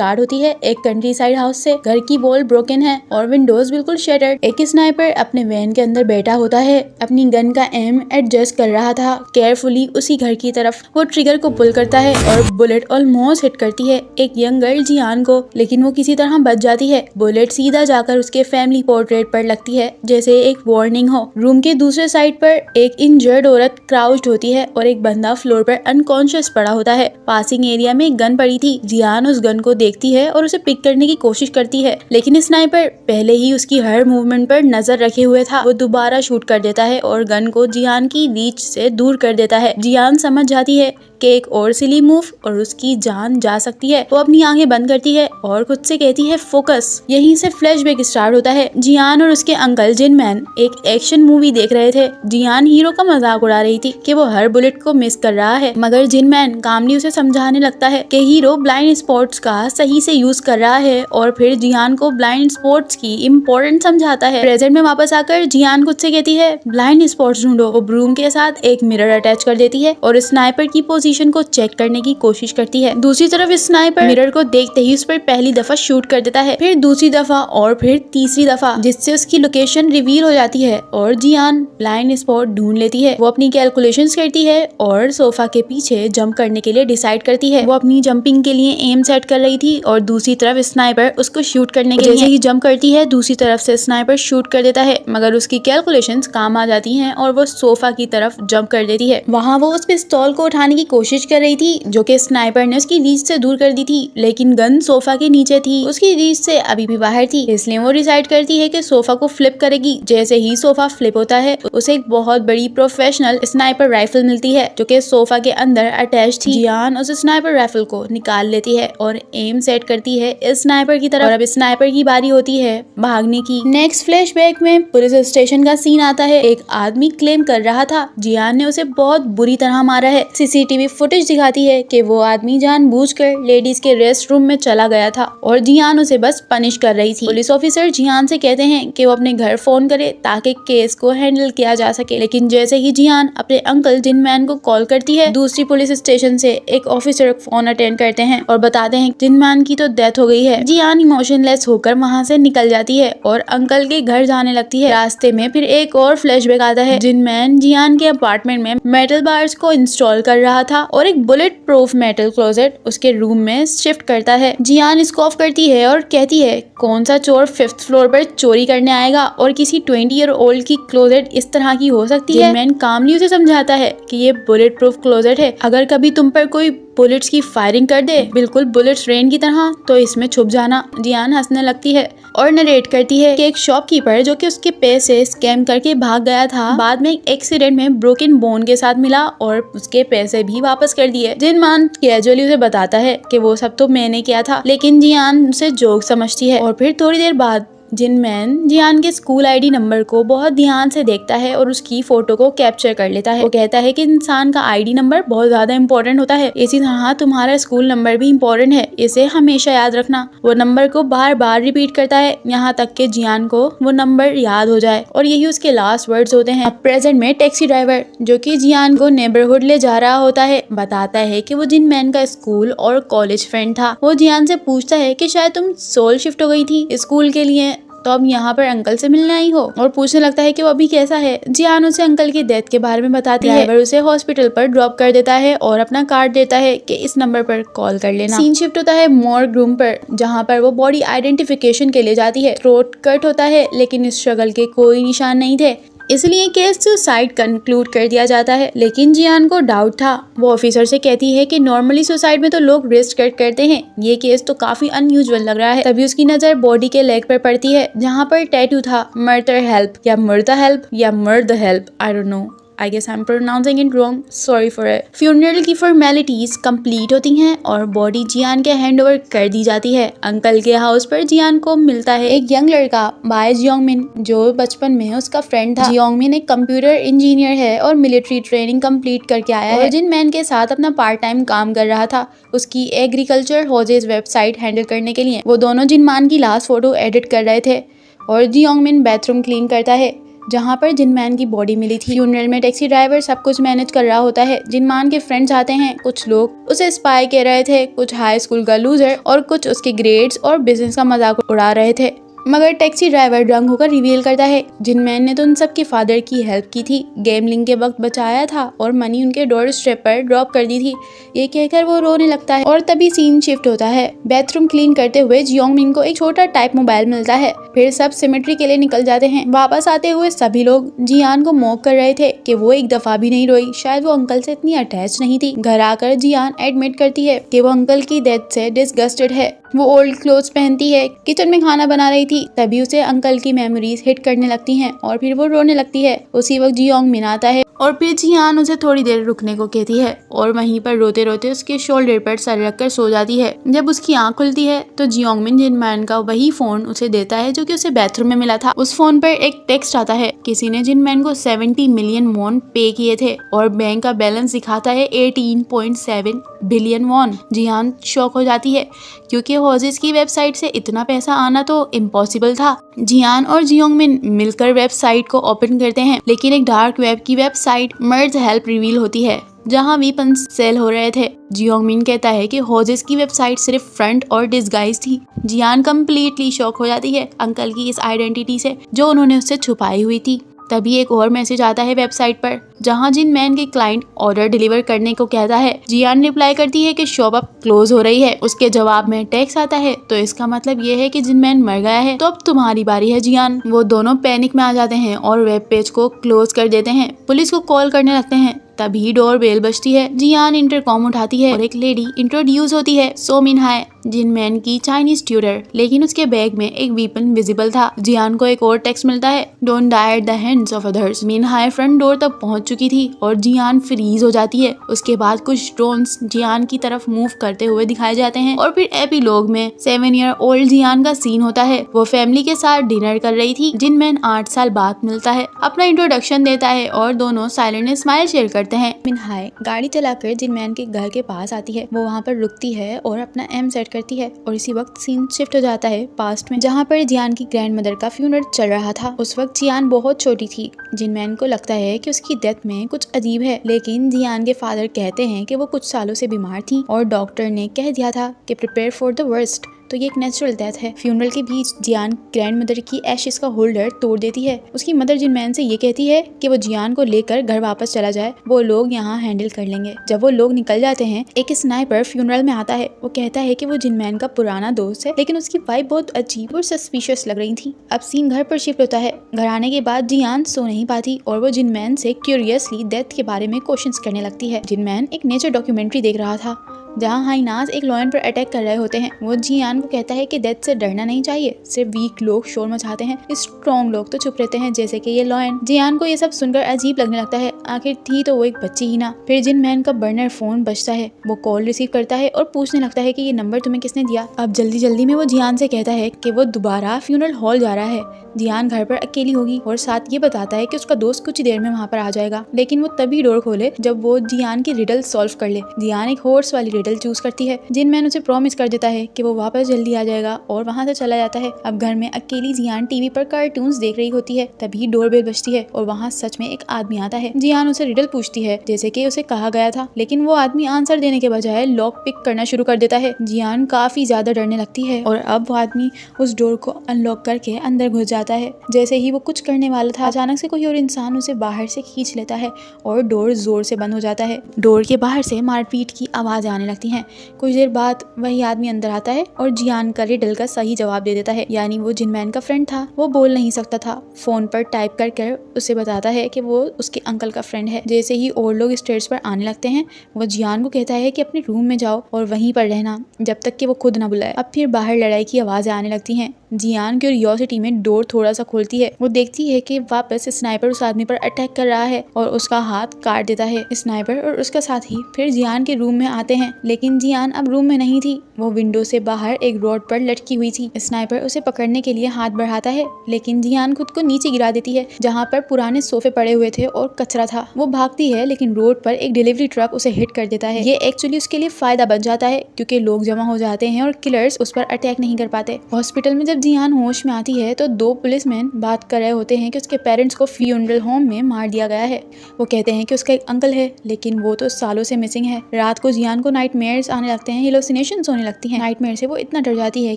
Start होती है एक कंट्री साइड हाउस से। घर की वॉल ब्रोकन है और विंडोज बिल्कुल शटर्ड। एक स्नाइपर अपने वैन के अंदर बैठा होता है, अपनी गन का एम एडजस्ट कर रहा था केयरफुली उसी घर की तरफ। वो ट्रिगर को पुल करता है और बुलेट ऑलमोस्ट हिट करती है एक यंग गर्ल जियान को, लेकिन वो किसी तरह बच जाती है। बुलेट सीधा जाकर उसके फैमिली पोर्ट्रेट पर लगती है जैसे एक वार्निंग हो। रूम के दूसरे साइड पर एक इंजर्ड औरत क्राउच्ड होती है और एक बंदा फ्लोर पर अनकॉन्शियस पड़ा होता है। पासिंग एरिया में एक गन पड़ी थी। जियान उस गन को देखती है और उसे पिक करने की कोशिश करती है, लेकिन स्नाइपर पहले ही उसकी हर मूवमेंट पर नजर रखे हुए था। वो दोबारा शूट कर देता है और गन को जियान की रीच से दूर कर देता है। जियान समझ जाती है कि एक और सिली मूव और उसकी जान जा सकती है। वो अपनी आंखें बंद करती है और खुद से कहती है फोकस। यहीं से फ्लैशबैक स्टार्ट होता है। जियान और उसके अंकल जिनमैन एक एक्शन मूवी देख रहे थे। जियान हीरो का मजाक उड़ा रही थी कि वो हर बुलेट को मिस कर रहा है, मगर जिनमैन कामली उसे समझाने लगता है कि हीरो ब्लाइंड स्पॉट्स का सही से यूज कर रहा है और फिर जियान को ब्लाइंड स्पॉट्स की इम्पोर्टेंस समझाता है। प्रेजेंट में वापस आकर जियान खुद से कहती है ब्लाइंड स्पॉट्स ढूंढो। वो ब्रूम के साथ एक मिरर अटैच कर देती है और स्नाइपर की पोजीशन को चेक करने की कोशिश करती है। दूसरी तरफ स्नाइपर मिरर को देखते ही उस पर पहली दफा शूट कर देता है, फिर दूसरी दफा और फिर तीसरी दफा, जिससे उसकी लोकेशन रिवील हो जाती है और जियान ब्लाइंड स्पॉट ढूंढ लेती है। वो अपनी कैलकुलेशंस करती है और सोफा के पीछे जंप करने के लिए डिसाइड करती है। वो अपनी जंपिंग के लिए एम सेट कर रही थी और दूसरी तरफ स्नाइपर उसको शूट करने के लिए जैसे ही जंप करती है दूसरी तरफ से स्नाइपर शूट कर देता है, मगर उसकी कैलकुलेशंस काम आ जाती हैं और वो सोफा की तरफ जंप कर देती है। वहाँ वो उस पिस्तौल को उठाने की कोशिश कर रही थी जो कि स्नाइपर ने उसकी रीच से दूर कर दी थी, लेकिन गन सोफा के नीचे थी, उसकी रीच से अभी भी बाहर थी। इसलिए वो डिसाइड करती है कि सोफा को फ्लिप करेगी। जैसे ही सोफा फ्लिप होता है उसे एक बहुत बड़ी प्रोफेशनल स्नाइपर राइफल मिलती है जो कि सोफा के अंदर अटैच थी। जियान उस स्नाइपर राइफल को निकाल लेती है और एम सेट करती है इस स्नाइपर की तरफ और अब स्नाइपर की बारी होती है भागने की। नेक्स्ट फ्लैशबैक में पुलिस स्टेशन का सीन आता है। एक आदमी क्लेम कर रहा था जियान ने उसे बहुत बुरी तरह मारा है। सीसीटीवी फुटेज दिखाती है कि वो आदमी जानबूझकर लेडीज के रेस्ट रूम में चला गया था और जियान उसे बस पनिश कर रही थी। पुलिस ऑफिसर जियान से कहते हैं कि वो अपने घर फोन करे ताकि केस को हैंडल किया जा सके, लेकिन जैसे ही जियान अपने अंकल जिनमैन को कॉल करती है दूसरी पुलिस स्टेशन से एक ऑफिसर फोन अटेंड करते हैं और बताते हैं जिनमैन की तो डेथ हो गई है। जियान इमोशनलेस होकर वहाँ से निकल जाती है और अंकल के घर जाने लगती है। रास्ते में फिर एक और फ्लैशबैक आता है। जिनमैन जियान के अपार्टमेंट में मेटल बार्स को इंस्टॉल कर रहा था और एक बुलेट प्रूफ मेटल क्लोजेट उसके रूम में शिफ्ट करता है। जियान इसको ऑफ करती है और कहती है कौन सा चोर 5th फ्लोर पर चोरी करने आएगा और किसी 20 ईयर ओल्ड की क्लोजेट इस तरह की हो सकती है। जिनमैन कामली उसे समझाता है कि ये बुलेट प्रूफ क्लोजेट है, अगर कभी तुम पर कोई बुलेट्स की फायरिंग कर दे बिल्कुल बुलेट्स रेन की तरह तो इसमें छुप जाना। जियान हंसने लगती है और नरेट करती है कि एक शॉपकीपर जो कि उसके पैसे स्कैम करके भाग गया था बाद में एक एक्सीडेंट में ब्रोकन बोन के साथ मिला और उसके पैसे भी वापस कर दिए। जिनमैन कैजुअली उसे बताता है कि वो सब तो मैंने किया था, लेकिन जियान उसे जोक समझती है। और फिर थोड़ी देर बाद जिनमैन जियान के स्कूल आईडी नंबर को बहुत ध्यान से देखता है और उसकी फोटो को कैप्चर कर लेता है। वो कहता है कि इंसान का आईडी नंबर बहुत ज्यादा इंपॉर्टेंट होता है, इसी तरह तुम्हारा स्कूल नंबर भी इंपॉर्टेंट है, इसे हमेशा याद रखना। वो नंबर को बार बार रिपीट करता है यहाँ तक कि जियान को वो नंबर याद हो जाए और यही उसके लास्ट वर्ड्स होते हैं। प्रेजेंट में टैक्सी ड्राइवर जो कि जियान को नेबरहुड ले जा रहा होता है बताता है कि वो जिनमैन का स्कूल और कॉलेज फ्रेंड था। वो जियान से पूछता है कि शायद तुम सोल शिफ्ट हो गई थी स्कूल के लिए तो अब यहाँ पर अंकल से मिलने आई हो, और पूछने लगता है कि वो अभी कैसा है। जियान उसे अंकल की डेथ के बारे में बताती है। ड्राइवर उसे हॉस्पिटल पर ड्रॉप कर देता है और अपना कार्ड देता है कि इस नंबर पर कॉल कर लेना। सीन शिफ्ट होता है मॉर्ग रूम पर जहाँ पर वो बॉडी आइडेंटिफिकेशन के लिए जाती है। थ्रोट कट होता है लेकिन इस स्ट्रगल के कोई निशान नहीं थे, इसलिए केस सुसाइड कंक्लूड कर दिया जाता है। लेकिन जियान को डाउट था। वो ऑफिसर से कहती है कि नॉर्मली सुसाइड में तो लोग रिस्क करते हैं, ये केस तो काफी अनयूजुअल लग रहा है। तभी उसकी नजर बॉडी के लेग पर पड़ती है जहाँ पर टैटू था मर्डर हेल्प या मर्द हेल्प या मर्द help, I don't know, I guess I am pronouncing it wrong, sorry for it. Funeral की फॉर्मेलिटीज कंप्लीट होती हैं और बॉडी जियान के हैंड ओवर कर दी जाती है। अंकल के हाउस पर जियान को मिलता है एक यंग लड़का बाय जियोंगमिन जो बचपन में उसका फ्रेंड था। जियोंगमिन एक कंप्यूटर इंजीनियर है और मिलिट्री ट्रेनिंग कंप्लीट करके आया है और जिनमैन के साथ अपना पार्ट टाइम काम कर रहा था उसकी एग्रीकल्चर हॉजेज वेबसाइट हैंडल करने के लिए। वो दोनों जिनमैन की लास्ट फोटो एडिट कर रहे थे और जियोंगमिन बाथरूम क्लीन करता है। जहाँ पर जिनमैन की बॉडी मिली थी। फ्यूनरल में टैक्सी ड्राइवर सब कुछ मैनेज कर रहा होता है। जिनमान के फ्रेंड्स आते हैं, कुछ लोग उसे स्पाई कह रहे थे, कुछ हाई स्कूल का लूजर और कुछ उसके ग्रेड्स और बिजनेस का मजाक उड़ा रहे थे। मगर टैक्सी ड्राइवर ड्रंक होकर रिवील करता है जिनमैन ने तो उन सब के फादर की हेल्प की थी, गैम्बलिंग के वक्त बचाया था और मनी उनके डोर स्टेप पर ड्रॉप कर दी थी। ये कहकर वो रोने लगता है और तभी सीन शिफ्ट होता है। बाथरूम क्लीन करते हुए जियोंग मिन को एक छोटा टाइप मोबाइल मिलता है। फिर सब सिमेट्री के लिए निकल जाते हैं। वापस आते हुए सभी लोग जियान को मॉक कर रहे थे कि वो एक दफा भी नहीं रोई, शायद वो अंकल से इतनी अटैच नहीं थी। घर आकर जियान एडमिट करती है कि वो अंकल की डेथ से डिसगस्टेड है। वो ओल्ड क्लोथ्स पहनती है, किचन में खाना बना रही थी, तभी उसे अंकल की मेमोरीज हिट करने लगती हैं और फिर वो रोने लगती है। उसी वक्त जियोंग मिन आता है और फिर जियान उसे थोड़ी देर रुकने को कहती है और वहीं पर रोते रोते उसके शोल्डर पर सर रखकर सो जाती है। जब उसकी आंख खुलती है तो जियोंग मिन जिनमैन का वही फोन उसे देता है जो कि उसे बाथरूम में मिला था। उस फोन पर एक टेक्स्ट आता है, किसी ने जिनमैन को 70 मिलियन वॉन पे किए थे और बैंक का बैलेंस दिखाता है 18.7 बिलियन वॉन। जियान शॉक हो जाती है क्योंकि हॉजिस की वेबसाइट से इतना पैसा आना तो इम्पॉसिबल था। जियान और जियोंग मिन मिलकर वेबसाइट को ओपन करते हैं, लेकिन एक डार्क वेब की वेबसाइट मर्ज हेल्प रिवील होती है जहां वीपन्स सेल हो रहे थे। जियोंग मिन कहता है कि हॉजिस की वेबसाइट सिर्फ फ्रंट और डिस्गाइज थी। जियान कम्प्लीटली शॉक हो जाती है अंकल की इस आइडेंटिटी से जो उन्होंने उससे छुपाई हुई थी। तभी एक और मैसेज आता है वेबसाइट पर जहां जिनमैन के क्लाइंट ऑर्डर डिलीवर करने को कहता है। जियान रिप्लाई करती है कि शॉप अब क्लोज हो रही है। उसके जवाब में टेक्स्ट आता है, तो इसका मतलब ये है कि जिनमैन मर गया है, तो अब तुम्हारी बारी है जियान। वो दोनों पैनिक में आ जाते हैं और वेब पेज को क्लोज कर देते हैं। पुलिस को कॉल करने लगते हैं। तभी डोर बेल बजती है। जियान इंटरकॉम उठाती है और एक लेडी इंट्रोड्यूस होती है, सो मिन हाय, जिनमैन की चाइनीज ट्यूटर। लेकिन उसके बैग में एक वीपन विजिबल था। जियान को एक और टेक्स्ट मिलता है, don't die at the hands of others. मिन हाय फ्रंट डोर तक पहुंच चुकी थी और जियान फ्रीज हो जाती है। उसके बाद कुछ ड्रोन्स जियान की तरफ मूव करते हुए दिखाए जाते हैं और फिर एपिलॉग में 7 ईयर ओल्ड जियान का सीन होता है। वो फैमिली के साथ डिनर कर रही थी। जिनमैन 8 साल बाद मिलता है, अपना इंट्रोडक्शन देता है और दोनों साइलेंट स्माइल शेयर करते हैं। मिन हाय गाड़ी चलाकर जिनमैन के घर के पास आती है। वो वहाँ पर रुकती है और अपना एम सेट करती है और इसी वक्त सीन शिफ्ट हो जाता है पास्ट में, जहाँ पर जियान की ग्रैंड मदर का फ्यूनरल चल रहा था। उस वक्त जियान बहुत छोटी थी। जिनमैन को लगता है कि उसकी डेथ में कुछ अजीब है, लेकिन जियान के फादर कहते हैं कि वो कुछ सालों से बीमार थी और डॉक्टर ने कह दिया था कि प्रिपेयर फॉर द वर्स्ट, तो ये एक नेचुरल डेथ है। फ्यूनरल के बीच जियान ग्रैंड मदर की एशेस का होल्डर तोड़ देती है। उसकी मदर जिनमैन से ये कहती है कि वो जियान को लेकर घर वापस चला जाए, वो लोग यहाँ हैंडल कर लेंगे। जब वो लोग निकल जाते हैं, एक स्नाइपर फ्यूनरल में आता है। वो कहता है कि वो जिनमैन का पुराना दोस्त है, लेकिन उसकी वाइफ बहुत अजीब और सस्पिशियस लग रही थी। अब सीन घर पर शिफ्ट होता है। घर आने के बाद जियान सो नहीं पाती और वो जिनमैन से क्यूरियसली डेथ के बारे में क्वेश्चंस करने लगती है। जिनमैन एक नेचर डॉक्यूमेंट्री देख रहा था जहाँ हाइनास एक लॉयन पर अटैक कर रहे होते हैं। वो जियान को कहता है कि डेथ से डरना नहीं चाहिए, सिर्फ वीक लोग शोर मचाते हैं, स्ट्रॉन्ग लोग तो चुप रहते हैं, जैसे कि ये लॉयन। जियान को ये सब सुनकर अजीब लगने लगता है, आखिर थी तो वो एक बच्ची ही ना। फिर जिनमैन का बर्नर फोन बजता है। वो कॉल रिसीव करता है और पूछने लगता है कि ये नंबर तुम्हें किसने दिया। अब जल्दी जल्दी में वो जियान से कहता है कि वो दोबारा फ्यूनरल हॉल जा रहा है। जियान घर पर अकेली होगी और साथ ये बताता है कि उसका दोस्त कुछ देर में वहाँ पर आ जाएगा, लेकिन वो तभी डोर खोले जब वो जियान की रिडल सॉल्व कर ले। जियान एक हॉर्स वाली रिडल चूज करती है। जिनमैन उसे प्रॉमिस कर देता है कि वो वापस जल्दी आ जाएगा और वहाँ से चला जाता है। अब घर में अकेली जियान टीवी पर कार्टून्स देख रही होती है। तभी डोरबेल बजती है और वहाँ सच में एक आदमी आता है। जियान उसे रिडल पूछती है जैसे कि उसे कहा गया था, लेकिन वो आदमी आंसर देने के बजाय लॉक पिक करना शुरू कर देता है। जियान काफी ज्यादा डरने लगती है और अब वो आदमी उस डोर को अनलॉक करके अंदर घुस जाता है। जैसे ही वो कुछ करने वाला था, अचानक से कोई और इंसान उसे बाहर से खींच लेता है और डोर जोर से बंद हो जाता है। डोर के बाहर से मारपीट की आवाज आने लगती है। कुछ देर बाद वही आदमी अंदर आता है और जियान का रिडल का सही जवाब दे देता है, यानी वो जिनमैन का फ्रेंड था। वो बोल नहीं सकता था, फोन पर टाइप कर कर उसे बताता है कि वो उसके अंकल का फ्रेंड है। जैसे ही और लोग स्टेयर्स पर आने लगते हैं, वो जियान को कहता है कि अपने रूम में जाओ और वहीं पर रहना जब तक कि वो खुद ना बुलाए। अब फिर बाहर लड़ाई की आवाजें आने लगती हैं। जियान क्यूरियोसिटी में डोर थोड़ा सा खोलती है। वो देखती है कि वापस स्नाइपर उस आदमी पर अटैक कर रहा है और उसका हाथ काट देता है। स्नाइपर और उसका साथी फिर जियान के रूम में आते हैं, लेकिन जियान अब रूम में नहीं थी। वो विंडो से बाहर एक रोड पर लटकी हुई थी। स्नाइपर उसे पकड़ने के लिए हाथ बढ़ाता है, लेकिन जियान खुद को नीचे गिरा देती है जहाँ पर पुराने सोफे पड़े हुए थे और कचरा था। वो भागती है, लेकिन रोड पर एक डिलीवरी ट्रक उसे हिट कर देता है। ये एक्चुअली उसके लिए फायदा बन जाता है क्योंकि लोग जमा हो जाते हैं और किलर्स उस पर अटैक नहीं कर पाते। हॉस्पिटल में जब जब जियान होश में आती है तो दो पुलिसमैन बात कर रहे होते हैं कि उसके पेरेंट्स को फ्यूनरल होम में मार दिया गया है। वो कहते हैं कि उसका एक अंकल है लेकिन वो तो सालों से मिसिंग है। रात को जियान को नाइटमेयर्स आने लगते हैं, हेलुसिनेशंस होने लगती हैं। नाइटमेयर से वो इतना डर जाती है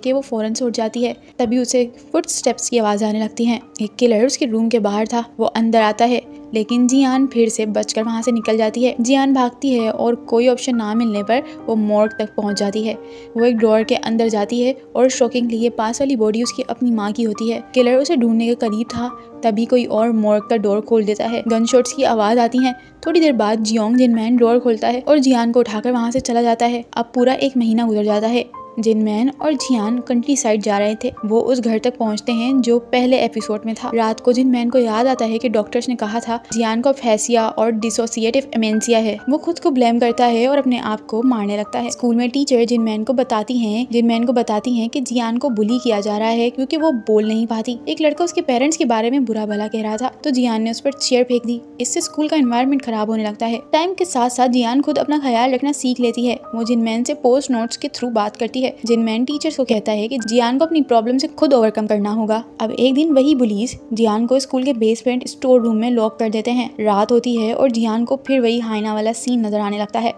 कि वो फौरन से उठ जाती है। तभी उसे फुटस्टेप्स की आवाज आने लगती है। एक किलर उसके रूम के बाहर था। वो अंदर आता है लेकिन जियान फिर से बचकर वहां से निकल जाती है। जियान भागती है और कोई ऑप्शन ना मिलने पर वो मॉर्ग तक पहुंच जाती है। वो एक ड्रॉअर के अंदर जाती है और शॉकिंगली ये पास वाली बॉडी उसकी अपनी माँ की होती है। किलर उसे ढूंढने के करीब था तभी कोई और मॉर्ग का डोर खोल देता है। गन शॉट्स की आवाज आती है। थोड़ी देर बाद जियोंग जिनमैन डोर खोलता है और जियान को उठाकर वहां से चला जाता है। अब पूरा एक महीना गुजर जाता है। जिनमैन और जियान कंट्री साइड जा रहे थे। वो उस घर तक पहुंचते हैं जो पहले एपिसोड में था। रात को जिनमैन को याद आता है कि डॉक्टर्स ने कहा था जियान को फैसिया और डिसोसिएटिव एमेंसिया है। वो खुद को ब्लेम करता है और अपने आप को मारने लगता है। स्कूल में टीचर जिनमैन को बताती हैं कि जियान को बुली किया जा रहा है क्योंकि वो बोल नहीं पाती। एक लड़का उसके पेरेंट्स के बारे में बुरा भला कह रहा था तो जियान ने उस पर चेयर फेंक दी। इससे स्कूल का एनवायरनमेंट खराब होने लगता है। टाइम के साथ साथ जियान खुद अपना ख्याल रखना सीख लेती है। वो जिनमैन से पोस्ट नोट्स के थ्रू बात करती है। जिनमैन टीचर्स को कहता है कि जियान को अपनी प्रॉब्लम से खुद ओवरकम करना होगा। अब एक दिन वही पुलिस जियान को स्कूल के बेसमेंट स्टोर रूम में लॉक कर देते हैं। रात होती है और जियान को फिर वही हाइना वाला सीन नजर आने लगता है।